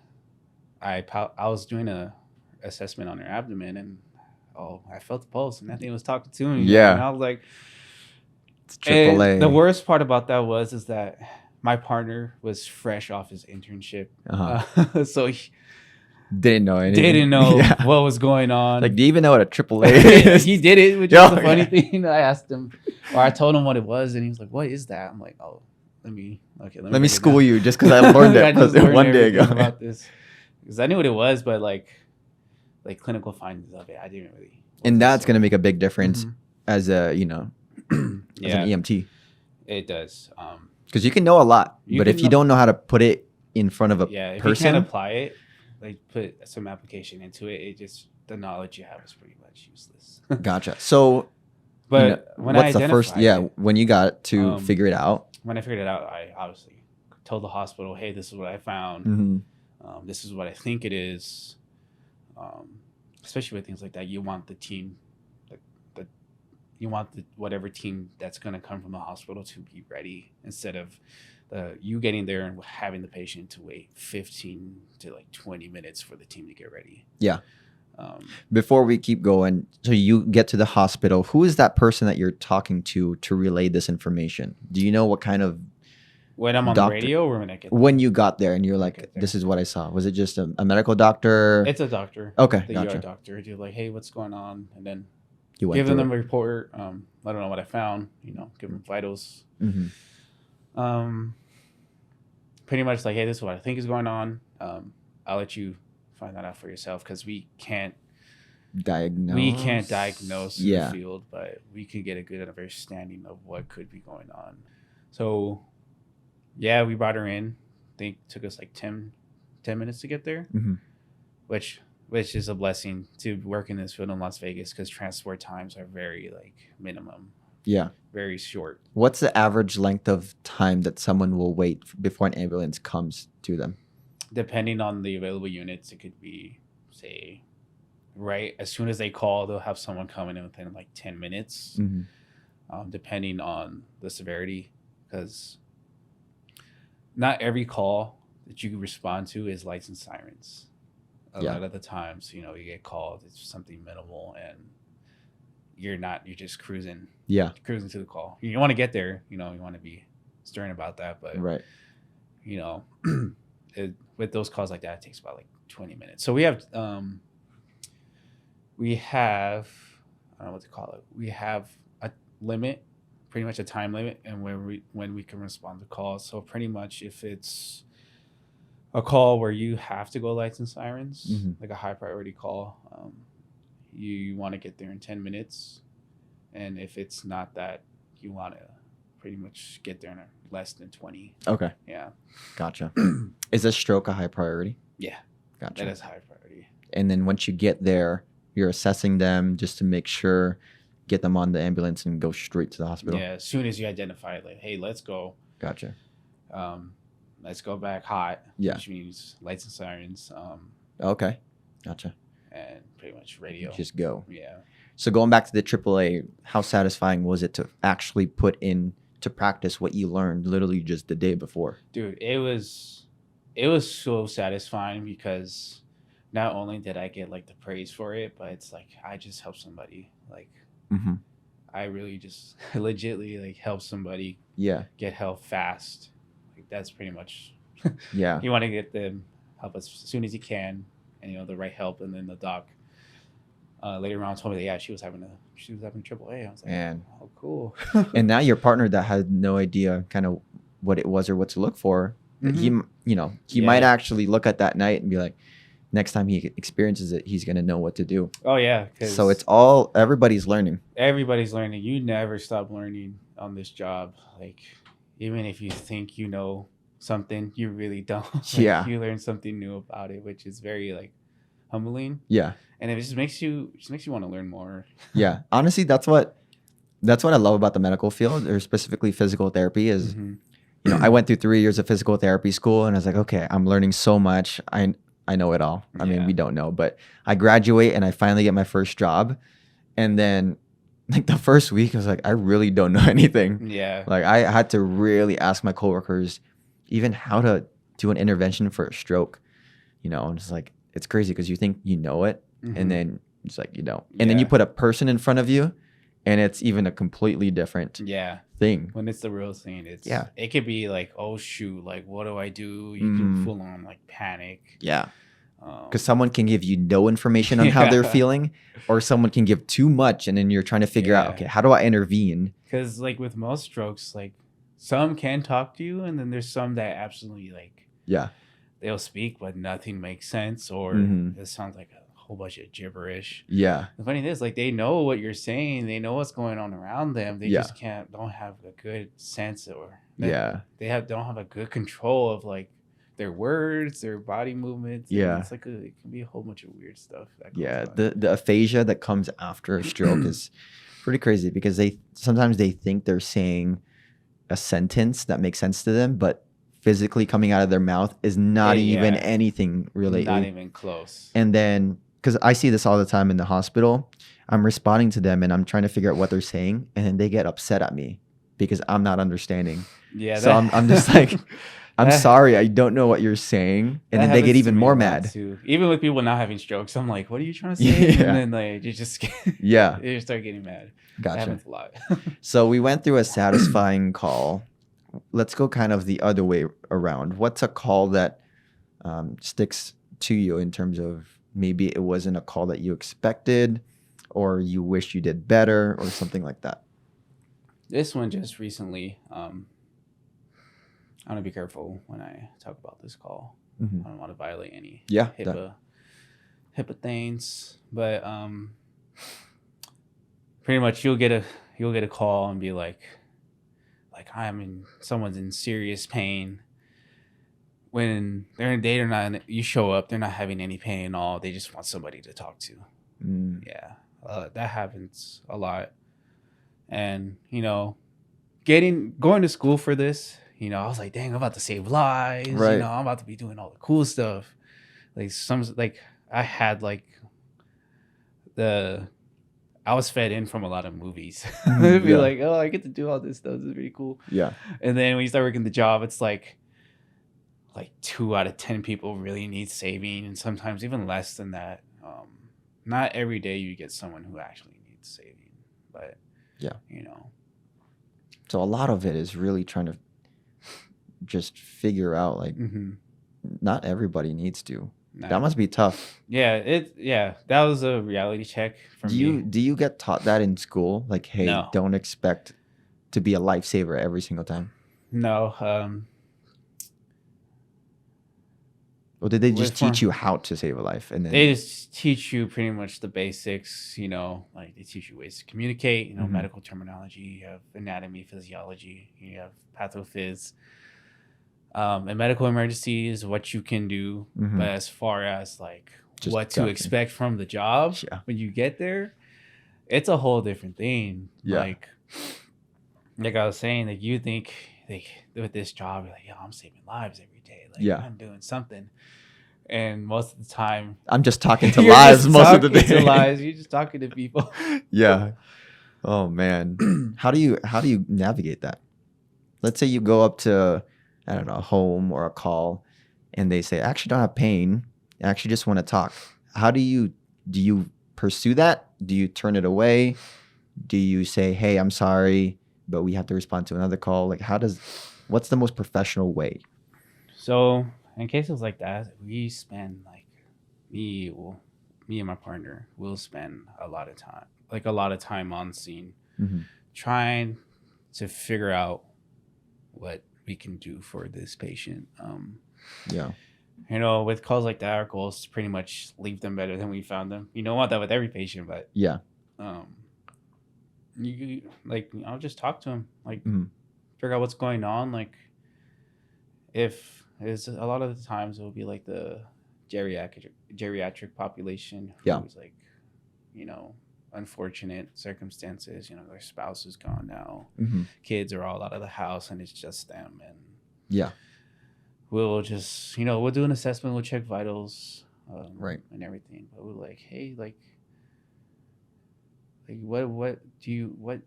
I was doing a assessment on her abdomen, and I felt the pulse, and that thing was talking to me. Yeah. And I was like, it's AAA. And the worst part about that is that my partner was fresh off his internship. So Didn't know anything. Didn't know what was going on. Like, do you even know what a AAA is? He did it, which is the funny thing. I asked him, or I told him what it was, and he was like, "What is that?" I'm like, "Oh, let me school you just because I learned it one day ago about this, because I knew what it was, but like clinical findings of it, I didn't really." And that's gonna make a big difference as a as an EMT. It does. Because you can know a lot, but if you don't know how to put it in front of a if person, you can't apply it, like put some application into it, the knowledge you have is pretty much useless. Gotcha. So, but what's the first? When you got to figure it out. When I figured it out, I obviously told the hospital, "Hey, this is what I found. This is what I think it is." Especially with things like that, you want the team, whatever team that's going to come from the hospital to be ready, instead of you getting there and having the patient to wait 15 to like 20 minutes for the team to get ready. Yeah. Before we keep going, so you get to the hospital, who is that person that you're talking to relay this information? Do you know what kind of when I'm on the radio, or when I get there? When you got there and you're like, this is what I saw. Was it just a medical doctor? It's a doctor. Okay, the gotcha. ER doctor. You're like, "Hey, what's going on?" And then you give them a report. I don't know what I found. Give them vitals. Pretty much like, "Hey, this is what I think is going on. I'll let you find that out for yourself, because we can't diagnose in the field, but we can get a good understanding of what could be going on." So we brought her in. I think it took us like 10 minutes to get there, which is a blessing to work in this field in Las Vegas, because transport times are very like minimum. Yeah. Very short. What's the average length of time that someone will wait before an ambulance comes to them? Depending on the available units, it could be, say, right as soon as they call, they'll have someone coming in within like 10 minutes, depending on the severity, because not every call that you respond to is lights and sirens. A lot of the times, you get called, it's something minimal, and you're just cruising. Yeah. Cruising to the call. You want to get there, you want to be stern about that, but with those calls like that, it takes about like 20 minutes. So we have I don't know what to call it. We have a limit, pretty much a time limit, and when we can respond to calls. So pretty much if it's a call where you have to go lights and sirens, like a high priority call, you want to get there in 10 minutes. And if it's not that, you want to pretty much get there in less than 20. Okay. Yeah. Gotcha. Is a stroke a high priority? Yeah. Gotcha. That is high priority. And then once you get there, you're assessing them just to make sure, get them on the ambulance and go straight to the hospital. Yeah. As soon as you identify, like, "Hey, let's go." Gotcha. Let's go back hot. Yeah. Which means lights and sirens. Okay. Gotcha. And pretty much radio. Just go. Yeah. So going back to the AAA, how satisfying was it to actually put into practice what you learned literally just the day before? Dude, it was so satisfying, because not only did I get like the praise for it, but it's like I just helped somebody. Like I really just legitly like help somebody get help fast. Like that's pretty much you want to get them help as soon as you can, and the right help. And then the doc later on told me that she was having AAA. I was like, oh, cool. And now your partner that had no idea kind of what it was or what to look for, he might actually look at that night and be like, next time he experiences it, he's gonna know what to do. Oh yeah. So it's everybody's learning. Everybody's learning. You never stop learning on this job. Like even if you think you know something, you really don't. Like, you learn something new about it, which is very like humbling. Yeah. And it just makes you want to learn more. Yeah. Honestly, that's what I love about the medical field, or specifically physical therapy, is I went through 3 years of physical therapy school, and I was like, okay, I'm learning so much. I know it all. I mean, we don't know, but I graduate and I finally get my first job. And then like the first week, I was like, I really don't know anything. Yeah. Like I had to really ask my coworkers even how to do an intervention for a stroke. I'm just like, it's crazy because you think you know it, and then it's like you don't. And then you put a person in front of you, and it's even a completely different thing. When it's the real thing, it could be like, oh shoot, like what do I do? You can full on like panic. Yeah. Because someone can give you no information on how they're feeling, or someone can give too much, and then you're trying to figure out, okay, how do I intervene? Because like with most strokes, like some can talk to you, and then there's some that absolutely like they'll speak, but nothing makes sense, or it sounds like a whole bunch of gibberish. Yeah. The funny thing is, like, they know what you're saying, they know what's going on around them. They just don't have a good sense, or they don't have a good control of like their words, their body movements. Yeah. It's like it can be a whole bunch of weird stuff. The aphasia that comes after a stroke is pretty crazy, because sometimes they think they're saying a sentence that makes sense to them, but physically coming out of their mouth is not even anything related. Not even close. And then, because I see this all the time in the hospital, I'm responding to them and I'm trying to figure out what they're saying, and then they get upset at me because I'm not understanding. Yeah. So I'm just like, I'm sorry, I don't know what you're saying. And then they get even more mad. Too. Even with people not having strokes, I'm like, what are you trying to say? And then like you just you start getting mad. Gotcha. That happens a lot. So we went through a satisfying call. Let's go kind of the other way around. What's a call that sticks to you in terms of maybe it wasn't a call that you expected, or you wish you did better, or something like that? This one just recently. I want to be careful when I talk about this call. I don't want to violate any HIPAA things, but pretty much you'll get a call and be like someone's in serious pain. When they're not, you show up, they're not having any pain at all. They just want somebody to talk to. That happens a lot. And going to school for this, I was like, dang, I'm about to save lives. Right. I'm about to be doing all the cool stuff. Like I had I was fed in from a lot of movies. It'd be like, oh, I get to do all this stuff. This is pretty cool. Yeah. And then when you start working the job, it's like 2 out of 10 people really need saving, and sometimes even less than that. Not every day you get someone who actually needs saving, but So a lot of it is really trying to just figure out not everybody needs to. That must be tough. Yeah, that was a reality check for me. Do you get taught that in school? Like, hey, don't expect to be a lifesaver every single time? No. Or did they just teach you how to save a life? And then they just teach you pretty much the basics, like they teach you ways to communicate, medical terminology, you have anatomy, physiology, you have pathophys. In medical emergencies, what you can do, but as far as like just what to expect from the job when you get there, it's a whole different thing. Like I was saying, like you think with this job, you're like, yo, I'm saving lives every day. Like I'm doing something. And most of the time, I'm just talking to lives most of the day. You're just talking to people. Yeah. Oh man. How do you navigate that? Let's say you go up to, I don't know, a home or a call, and they say, I actually don't have pain. I actually just want to talk. How do you pursue that? Do you turn it away? Do you say, hey, I'm sorry, but we have to respond to another call? Like, what's the most professional way? So in cases like that, we spend me and my partner will spend a lot of time on scene, trying to figure out what we can do for this patient. With calls like that, our goal is to pretty much leave them better than we found them. You don't want that with every patient, but I'll just talk to them, figure out what's going on. Like, if it's a lot of the times it will be like the geriatric population who's like, unfortunate circumstances. Their spouse is gone now, kids are all out of the house, and it's just them. And we'll just we'll do an assessment, we'll check vitals, and everything. But we're like, hey, what do you want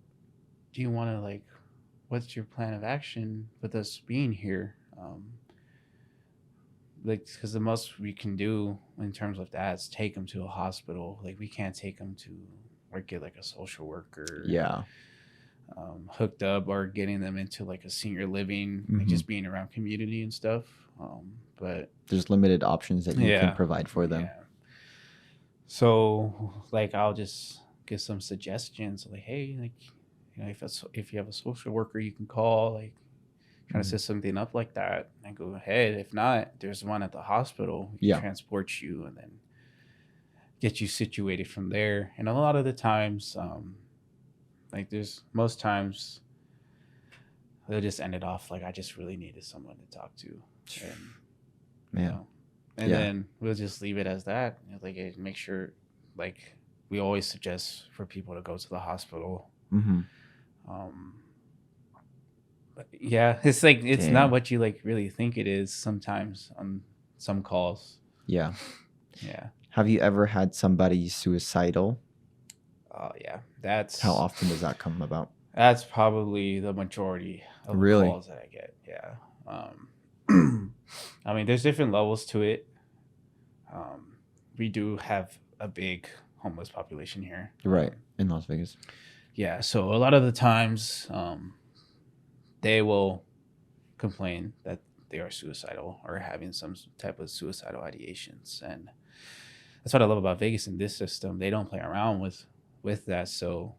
to what's your plan of action with us being here? Because the most we can do in terms of that is take them to a hospital. Like, we can't take them to work at like a social worker. hooked up or getting them into like a senior living, like just being around community and stuff. But there's limited options that you can provide for them. Yeah. So like I'll just give some suggestions like, hey, like, you know, if you have a social worker you can call, like trying to set something up like that, and go ahead. If not, there's one at the hospital. We can transport you and then get you situated from there. And a lot of the times, like most times they'll just end it off like, I just really needed someone to talk to. And, you know, and then we'll just leave it as that. You know, like make sure, like we always suggest for people to go to the hospital. But yeah, it's like, it's not what you like really think it is sometimes on some calls. Yeah. Yeah. Have you ever had somebody suicidal? Oh yeah. How often does that come about? That's probably the majority of the calls that I get. Yeah. I mean, there's different levels to it. We do have a big homeless population here. Right. In Las Vegas. Yeah. So a lot of the times, they will complain that they are suicidal or having some type of suicidal ideations. And that's what I love about Vegas in this system. They don't play around with that. So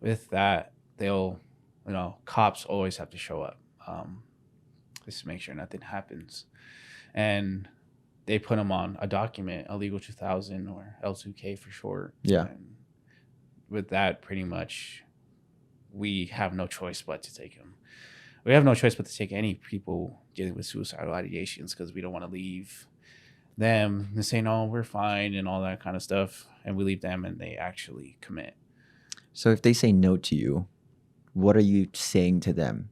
with that, they'll, you know, cops always have to show up, just to make sure nothing happens. And they put them on a document, a legal 2000 or L2K for short. Yeah. And with that, pretty much, we have no choice but to take them. We have no choice but to take any people dealing with suicidal ideations, because we don't want to leave them and say, no, we're fine and all that kind of stuff. And we leave them and they actually commit. So if they say no to you, what are you saying to them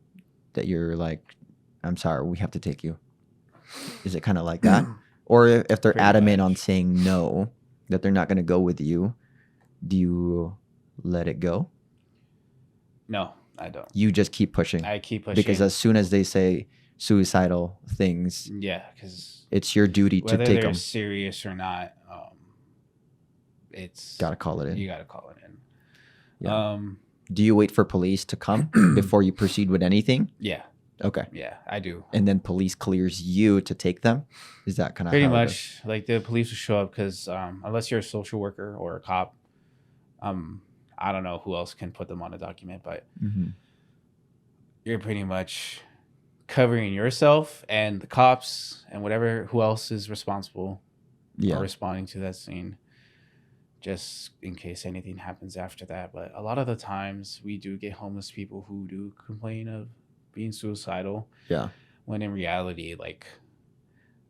that you're like, I'm sorry, we have to take you? Is it kind of like that? Or if they're Pretty adamant much on saying no, that they're not going to go with you, do you let it go? No, I don't. You just keep pushing. I keep pushing. Because as soon as they say suicidal things, yeah, because it's your duty to take whether they're them. serious or not, it's Gotta call it in. You gotta call it in. Yeah. Do you wait for police to come before you proceed with anything? Yeah. Okay. Yeah, I do. And then police clears you to take them? Is that kind of pretty much like the police will show up because unless you're a social worker or a cop, I don't know who else can put them on a document, but you're pretty much covering yourself and the cops and who else is responsible or responding to that scene, just in case anything happens after that. But a lot of the times we do get homeless people who do complain of being suicidal. Yeah. When in reality, like,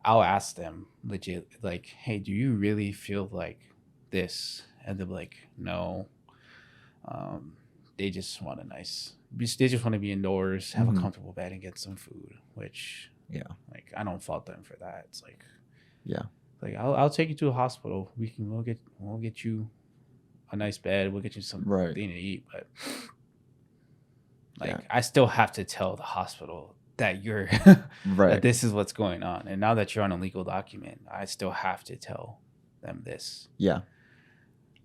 I'll ask them legit, like, hey, do you really feel like this? And they'll be like, no. They just want they just want to be indoors, have a comfortable bed, and get some food, which, like, I don't fault them for that. It's like, like, I'll take you to a hospital. We'll get you a nice bed. We'll get you something to eat. But like, I still have to tell the hospital that you're that this is what's going on. And now that you're on a legal document, I still have to tell them this. Yeah.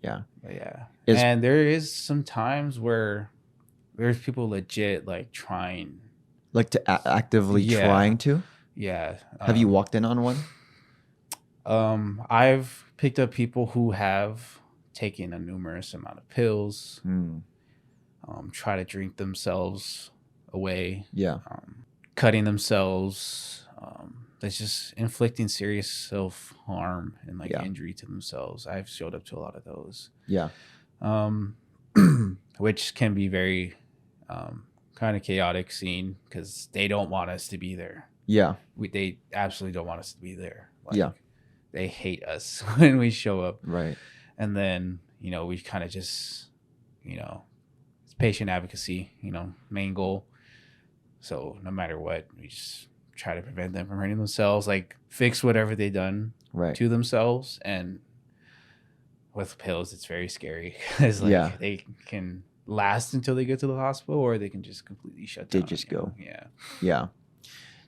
Yeah. But yeah. And there is some times where there's people legit like trying. Like to actively trying to? Yeah. Have you walked in on one? I've picked up people who have taken a numerous amount of pills, try to drink themselves away. Yeah. Cutting themselves. That's just inflicting serious self-harm and like injury to themselves. I've showed up to a lot of those. Yeah. Which can be very kind of chaotic scene because they don't want us to be there. Yeah. They absolutely don't want us to be there. Like, they hate us when we show up. Right. And then, we kind of just, it's patient advocacy, main goal. So no matter what, we just try to prevent them from hurting themselves, like fix whatever they've done to themselves. And with pills, it's very scary because they can last until they get to the hospital, or they can just completely shut down. They just go. Yeah. Yeah.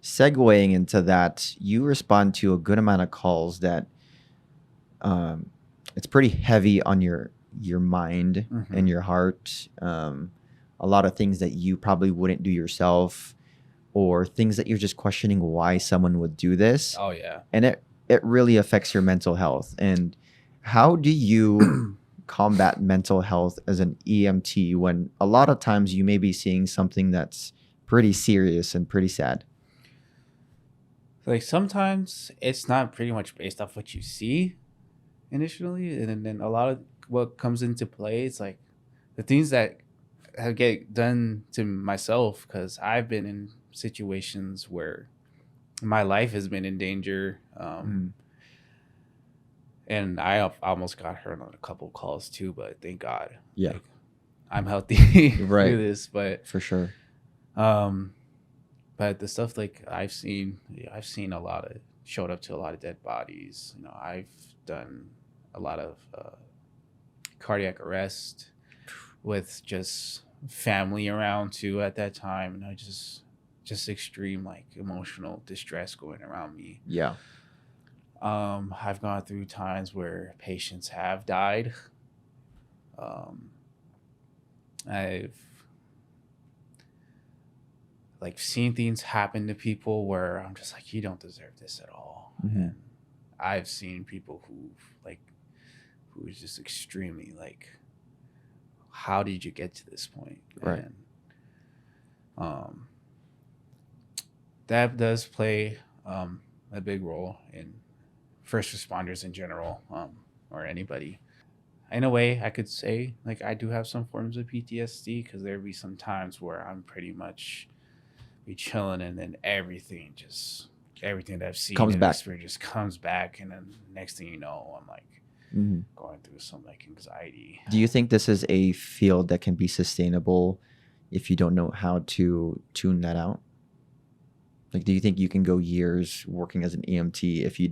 Segueing into that, you respond to a good amount of calls that it's pretty heavy on your mind and your heart. a lot of things that you probably wouldn't do yourself, or things that you're just questioning why someone would do this. Oh yeah. And it really affects your mental health. And how do you combat mental health as an EMT when a lot of times you may be seeing something that's pretty serious and pretty sad? Like sometimes it's not pretty much based off what you see initially, and then a lot of what comes into play is like the things that have get done to myself, because I've been in situations where my life has been in danger, and I almost got hurt on a couple calls too, but thank God, like, I'm healthy through this. But for sure, but the stuff like I've seen a lot of, showed up to a lot of dead bodies. I've done a lot of cardiac arrest with just family around too at that time, and I just extreme like emotional distress going around me. I've gone through times where patients have died. I've like seen things happen to people where I'm just like, you don't deserve this at all. And I've seen people who is just extremely like, how did you get to this point? And that does play a big role in first responders in general, or anybody. In a way, I could say like I do have some forms of PTSD, because there'd be some times where I'm pretty much be chilling, and then everything that I've seen comes back. Just comes back, and then next thing you know, I'm like going through some like anxiety. Do you think this is a field that can be sustainable if you don't know how to tune that out? Like, do you think you can go years working as an EMT if you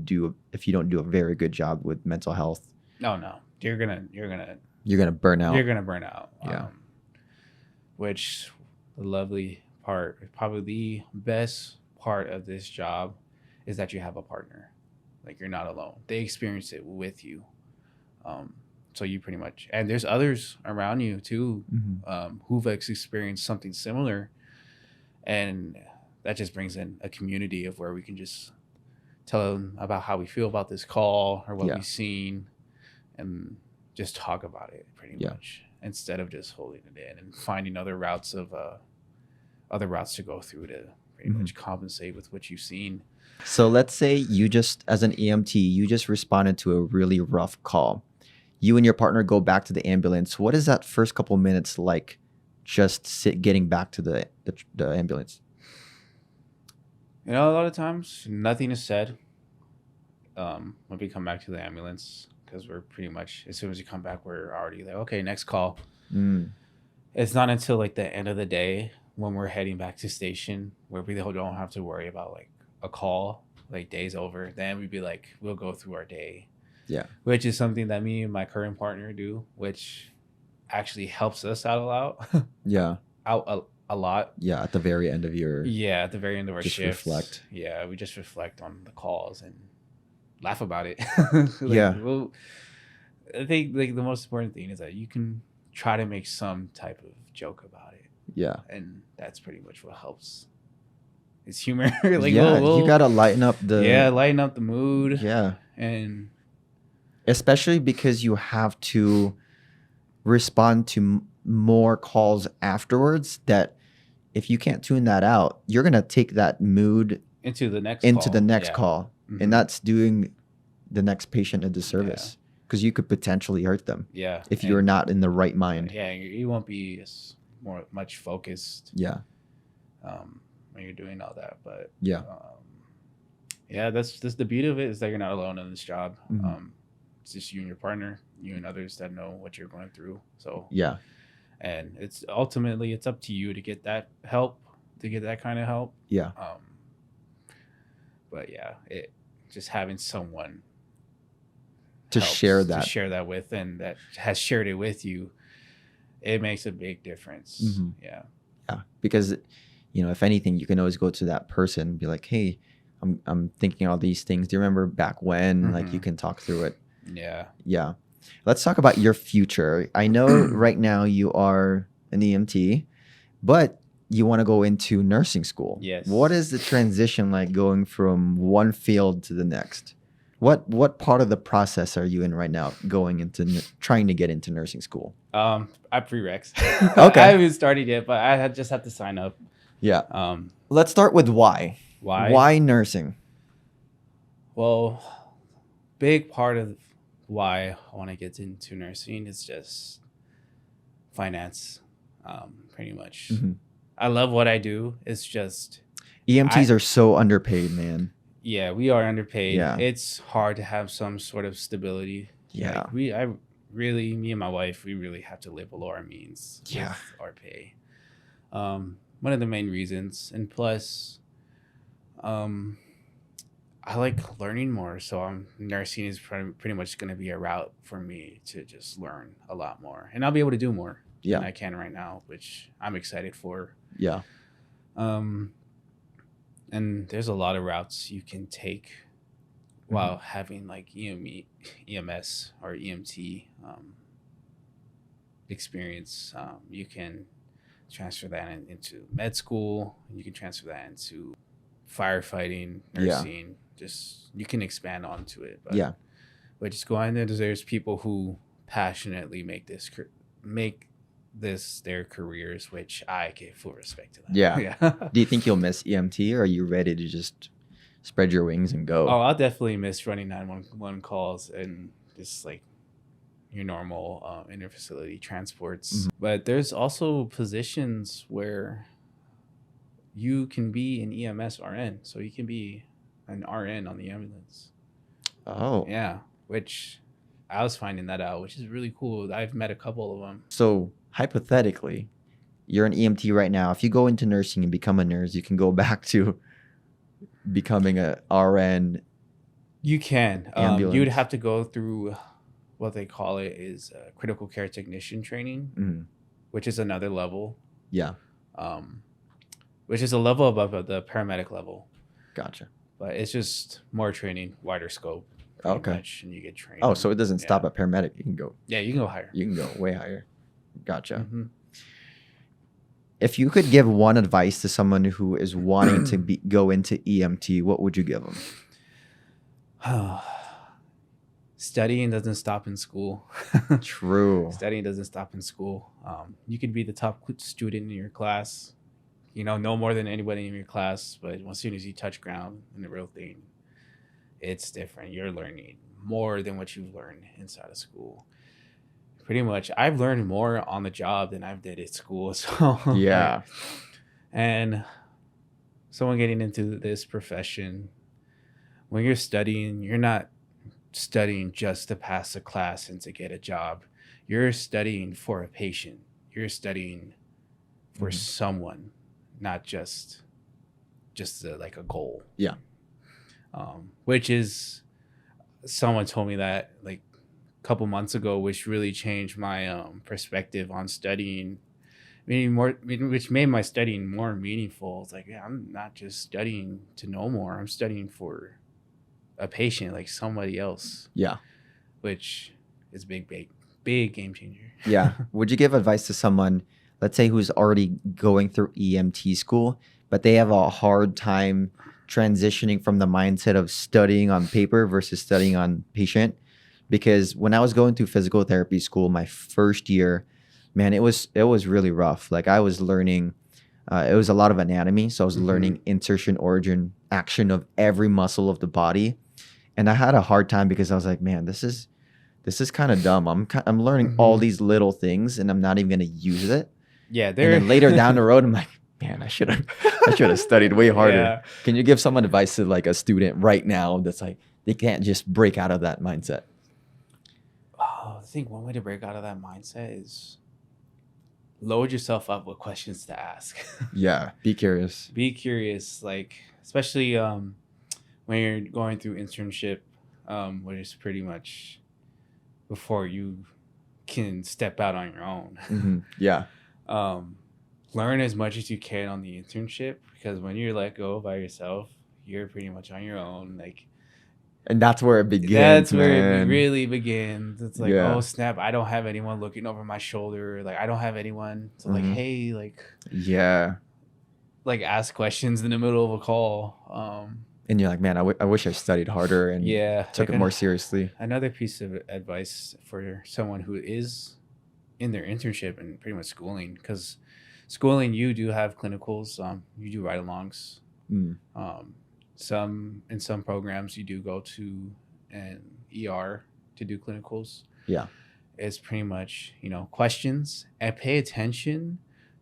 don't do a very good job with mental health? No, you're gonna burn out. You're gonna burn out. Yeah. Which the lovely part, probably the best part of this job, is that you have a partner. Like, you're not alone. They experience it with you. So you pretty much, and there's others around you too, who've experienced something similar, and that just brings in a community of where we can just tell them about how we feel about this call or what we've seen, and just talk about it pretty much, instead of just holding it in and finding other routes to go through to pretty much compensate with what you've seen. So let's say you just, as an EMT, you just responded to a really rough call. You and your partner go back to the ambulance. What is that first couple minutes like, just getting back to the ambulance? A lot of times nothing is said when we come back to the ambulance, because we're pretty much, as soon as you come back, we're already like, okay, next call. It's not until like the end of the day when we're heading back to station where we don't have to worry about like a call, like day's over. Then we'd be like, we'll go through our day. Which is something that me and my current partner do, which actually helps us out a lot. Out a lot. At the very end of your at the very end of our just shift. Reflect. We just reflect on the calls and laugh about it. Well, I think like the most important thing is that you can try to make some type of joke about it. And that's pretty much what helps. It's humor. Like, you gotta lighten up the mood. And especially because you have to respond to more calls afterwards, that if you can't tune that out, you're going to take that mood into the next call. And that's doing the next patient a disservice, because you could potentially hurt them if you're not in the right mind. You won't be much focused when you're doing all that. But that's the beauty of it, is that you're not alone in this job. It's just you and your partner, you and others that know what you're going through. So and it's ultimately, it's up to you to get that help, to get that kind of help. But it just having someone to share that with, and that has shared it with you, it makes a big difference. Because if anything, you can always go to that person and be like, hey, I'm thinking all these things. Do you remember back when? Like, you can talk through it. Let's talk about your future. I know right now you are an EMT. but you want to go into nursing school. Yes. What is the transition like going from one field to the next? What part of the process are you in right now going into trying to get into nursing school? I prereqs. Okay. I haven't started yet, but just have to sign up. Yeah. Let's start with why. Why? Why nursing? Well, big part of why I want to get into nursing is just finance, pretty much. Mm-hmm. I love what I do. It's just EMTs are so underpaid, man. Yeah, we are underpaid. Yeah. It's hard to have some sort of stability. Yeah. Like me and my wife, we really have to live below our means with our pay. One of the main reasons. And plus, I like learning more. So nursing is pretty much going to be a route for me to just learn a lot more. And I'll be able to do more than I can right now, which I'm excited for. Yeah. And there's a lot of routes you can take while having like EMS or EMT experience. You can transfer that into med school. You can transfer that into firefighting, nursing. Just you can expand onto it. But just go in there. There's people who passionately make this their careers, which I give full respect to them. Yeah. Do you think you'll miss EMT, or are you ready to just spread your wings and go? Oh, I'll definitely miss running 911 calls and just like your normal inter-facility transports. But there's also positions where you can be an EMS RN, so you can be an RN on the ambulance. Oh, yeah, which I was finding that out, which is really cool. I've met a couple of them. So hypothetically, you're an EMT right now. If you go into nursing and become a nurse, you can go back to becoming a RN. You can. Ambulance. You'd have to go through what they call it is critical care technician training, which is another level. Yeah. Which is a level above the paramedic level. Gotcha. But it's just more training, wider scope. Okay. Much, and you get trained. Oh, so it doesn't stop at paramedic. You can go. Yeah, you can go higher. You can go way higher. Gotcha. If you could give one advice to someone who is wanting to go into EMT, what would you give them? Studying doesn't stop in school. True. Studying doesn't stop in school. You could be the top student in your class, know more than anybody in your class, but as soon as you touch ground in the real thing, it's different. You're learning more than what you've learned inside of school. Pretty much, I've learned more on the job than I've did at school. So yeah. And someone getting into this profession, when you're studying, you're not studying just to pass a class and to get a job. You're studying for a patient. You're studying for someone, not just like a goal. Yeah. Which is, someone told me that like a couple months ago, which really changed my perspective on studying, which made my studying more meaningful. It's like, yeah, I'm not just studying to know more. I'm studying for a patient, like somebody else. Yeah. Which is big game changer. Yeah. Would you give advice to someone, let's say, who's already going through EMT school, but they have a hard time transitioning from the mindset of studying on paper versus studying on patient? Because when I was going through physical therapy school, my first year, man, it was really rough. Like I was learning, it was a lot of anatomy. So I was learning insertion, origin, action of every muscle of the body. And I had a hard time because I was like, man, this is kind of dumb. I'm learning all these little things and I'm not even going to use it. Yeah. And then later down the road, I'm like, man, I should have studied way harder. Yeah. Can you give someone advice to like a student right now that's like, they can't just break out of that mindset? Oh, I think one way to break out of that mindset is load yourself up with questions to ask. Yeah. Be curious. Be curious. Like, especially when you're going through internship, which is pretty much before you can step out on your own. Yeah. Learn as much as you can on the internship, because when you're let go by yourself, you're pretty much on your own. Like, And that's where it begins. That's where man. it really begins. It's like, Yeah. oh snap, I don't have anyone looking over my shoulder. Like I don't have anyone to like, hey, like yeah, like ask questions in the middle of a call. And you're like, man, I wish I studied harder and took like it more seriously. Another piece of advice for someone who is in their internship and pretty much schooling, because schooling, you do have clinicals, you do ride-alongs. In some programs you do go to an ER to do clinicals. Yeah, it's pretty much, questions, and pay attention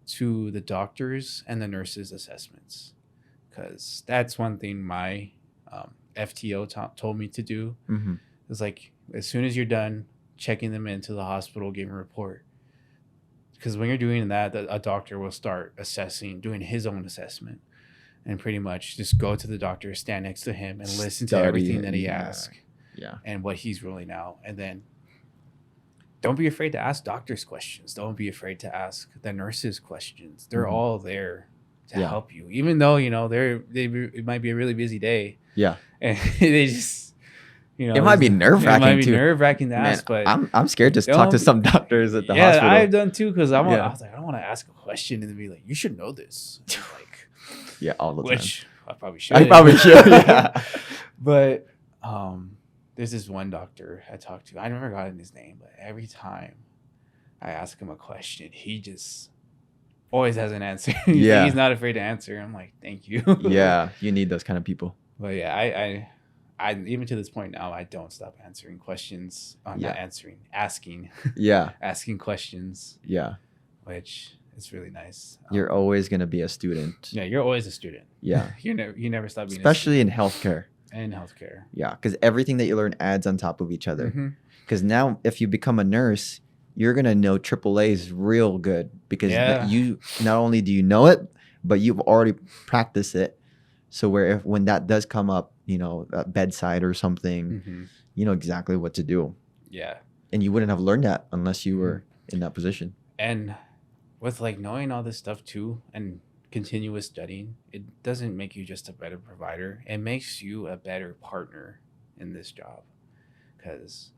to the doctors and the nurses' assessments, because that's one thing my FTO told me to do. It's like, as soon as you're done checking them into the hospital, giving a report, because when you're doing that, a doctor will start doing his own assessment, and pretty much just go to the doctor, stand next to him, and listen to everything that he asks, and what he's ruling out. And then don't be afraid to ask doctors questions. Don't be afraid to ask the nurses questions. They're all there to help you, even though it might be a really busy day. Yeah, and they just it might be nerve-wracking. It might be nerve-wracking to ask, but I'm scared to talk to some doctors at the hospital. Yeah, I've done too, because I was like, I don't want to ask a question and then be like, you should know this. Like, all the time. Which I probably should. Yeah. But there's this one doctor I talked to. I never got his name, but every time I ask him a question, he just always has an answer. He's not afraid to answer. I'm like, thank you. Yeah, you need those kind of people. But yeah, I even to this point now, I don't stop answering questions. Not answering, asking. Asking questions. Yeah. Which is really nice. You're always going to be a student. Yeah, you're always a student. Yeah. you never stop being especially in healthcare. And healthcare. Yeah, because everything that you learn adds on top of each other. Because now if you become a nurse, you're going to know AAA's real good, because you not only do you know it, but you've already practiced it. So when that does come up, at bedside or something, you know exactly what to do. Yeah. And you wouldn't have learned that unless you were in that position. And with like knowing all this stuff too, and continuous studying, it doesn't make you just a better provider. It makes you a better partner in this job, because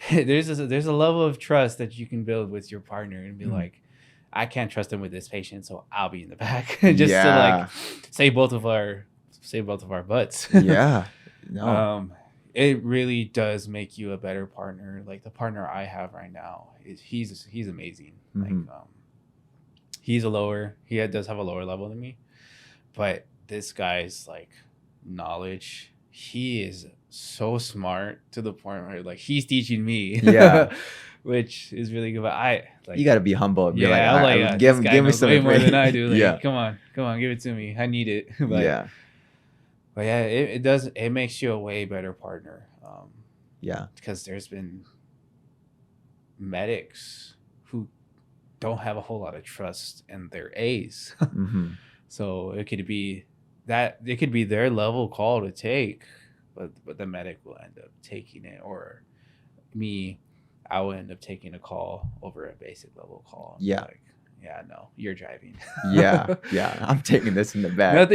there's a level of trust that you can build with your partner and be like, I can't trust him with this patient, so I'll be in the back just to like save both of our butts. Yeah. No. It really does make you a better partner. Like the partner I have right now he's amazing. Like he does have a lower level than me, but this guy's like knowledge, he is so smart to the point where like he's teaching me. Yeah. Which is really good. But you got to be humble and be give me some way more than I do. Like, come on, give it to me. I need it. But it makes you a way better partner. Because there's been medics who don't have a whole lot of trust in their A's. So it could be their level call to take, but the medic will end up taking it, or me, I will end up taking a call over a basic level call. Yeah. Like, no, you're driving. Yeah. I'm taking this in the back.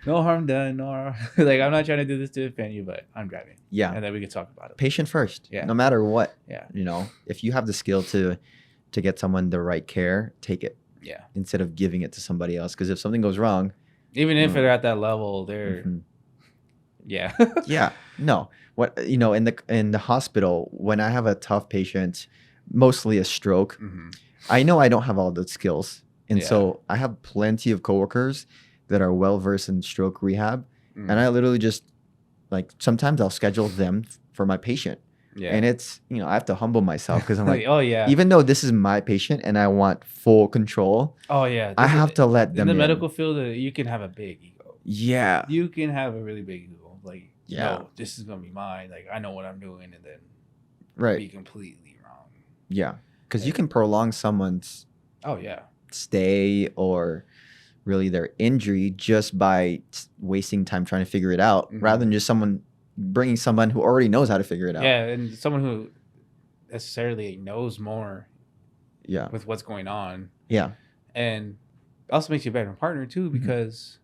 No harm done. Like, I'm not trying to do this to offend you, but I'm driving. Yeah. And then we can talk about it. Patient first. Yeah. No matter what. Yeah. If you have the skill to get someone the right care, take it. Yeah. Instead of giving it to somebody else. Because if something goes wrong. Even if they're at that level, they're. Yeah. Yeah. No. What in the hospital, when I have a tough patient, mostly a stroke, I know I don't have all the skills. And so I have plenty of coworkers that are well versed in stroke rehab. And I literally just sometimes I'll schedule them for my patient. Yeah. And it's, I have to humble myself because I'm like, oh yeah, even though this is my patient and I want full control. Oh yeah. I have to let them in the medical field, you can have a big ego. Yeah. You can have a really big ego. Like, no, this is going to be mine. Like, I know what I'm doing, and then be completely wrong. Yeah. Because you can prolong someone's stay or really their injury just by wasting time trying to figure it out, rather than just bringing someone who already knows how to figure it out. Yeah, and someone who necessarily knows more with what's going on. Yeah. And it also makes you a better partner, too, because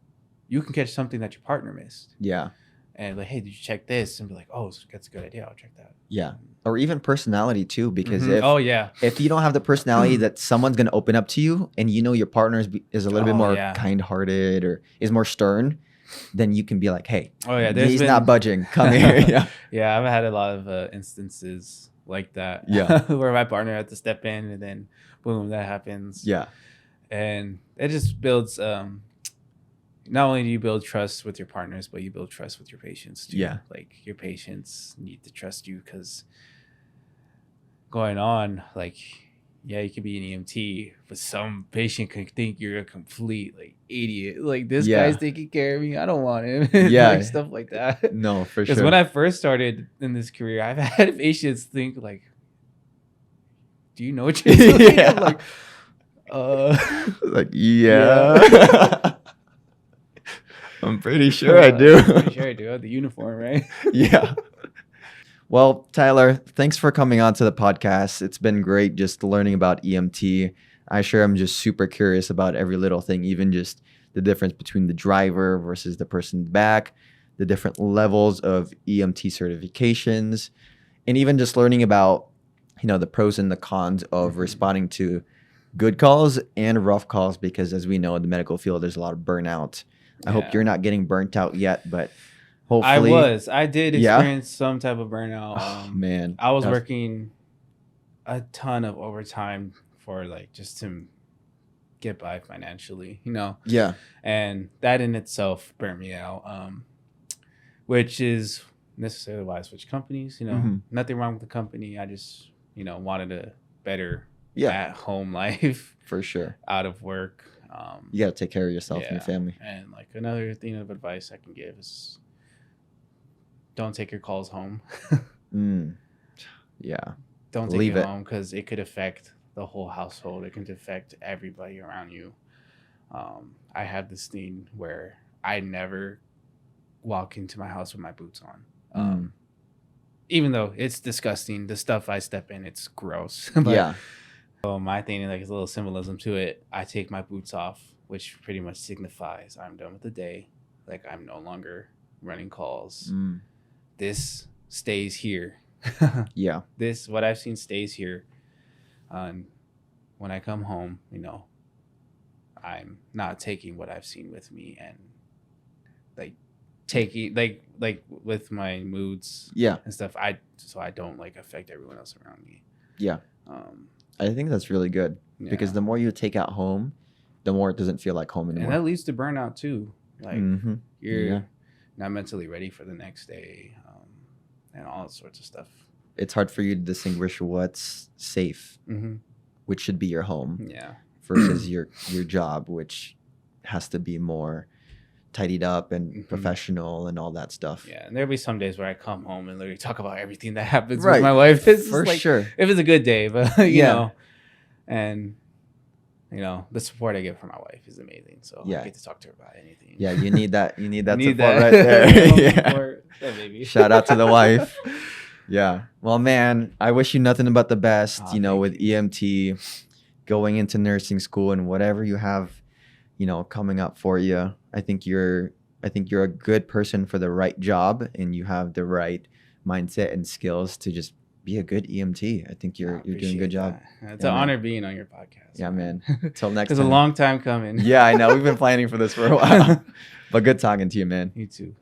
you can catch something that your partner missed. Yeah. and like, hey, did you check this? And be like, oh, that's a good idea. I'll check that. Yeah. Or even personality too, because if you don't have the personality that someone's going to open up to you, and you know your partner is a little bit more kind-hearted or is more stern, then you can be like, hey, he's not budging. Come here. Yeah, I've had a lot of instances like that. Yeah. Where my partner had to step in, and then boom, that happens. Yeah. And it just builds, not only do you build trust with your partners, but you build trust with your patients too. Yeah. Like your patients need to trust you, because going on, like, yeah, you could be an EMT, but some patient can think you're a complete like idiot. Like, this guy's taking care of me, I don't want him. Like, stuff like that. No, for sure. Because when I first started in this career, I've had patients think like, do you know what you're doing? I'm like, yeah. I'm pretty sure I do. I'm pretty sure I do. I have the uniform, right? Yeah. Well, Tyler, thanks for coming on to the podcast. It's been great just learning about EMT. I sure am just super curious about every little thing, even just the difference between the driver versus the person in the back, the different levels of EMT certifications, and even just learning about, the pros and the cons of responding to good calls and rough calls, because as we know in the medical field, there's a lot of burnout. I hope you're not getting burnt out yet, but hopefully. I did experience some type of burnout. Man. I was working a ton of overtime for like just to get by financially, Yeah. And that in itself burnt me out, which is necessarily why I switched companies. Nothing wrong with the company. I just, wanted a better at-home life. For sure. Out of work. You got to take care of yourself and your family. And like another thing of advice I can give is don't take your calls home. Yeah. Don't take it home, because it could affect the whole household. It can affect everybody around you. I have this thing where I never walk into my house with my boots on. Even though it's disgusting, the stuff I step in, it's gross. But, so my thing, like, is a little symbolism to it. I take my boots off, which pretty much signifies I'm done with the day. Like, I'm no longer running calls. This stays here. This, what I've seen, stays here. When I come home, I'm not taking what I've seen with me, and like taking like with my moods and stuff. So I don't like affect everyone else around me. I think that's really good, because the more you take at home, the more it doesn't feel like home anymore. And that leads to burnout too. Like you're not mentally ready for the next day, and all sorts of stuff. It's hard for you to distinguish what's safe, which should be your home, versus your job, which has to be more tidied up and professional and all that stuff. Yeah, and there'll be some days where I come home and literally talk about everything that happens with my wife. It's for like, sure. If it's a good day, but you know, and the support I get from my wife is amazing. So I get to talk to her about anything. Yeah, you need that. You need that support right there. Yeah, baby. Shout out to the wife. Yeah. Well, man, I wish you nothing but the best. With EMT, going into nursing school, and whatever you have, coming up for you. I think you're a good person for the right job, and you have the right mindset and skills to just be a good EMT. I think you're doing a good job. It's an honor being on your podcast. Yeah, man. Until next time. It's a long time coming. Yeah, I know. We've been planning for this for a while. But good talking to you, man. You too.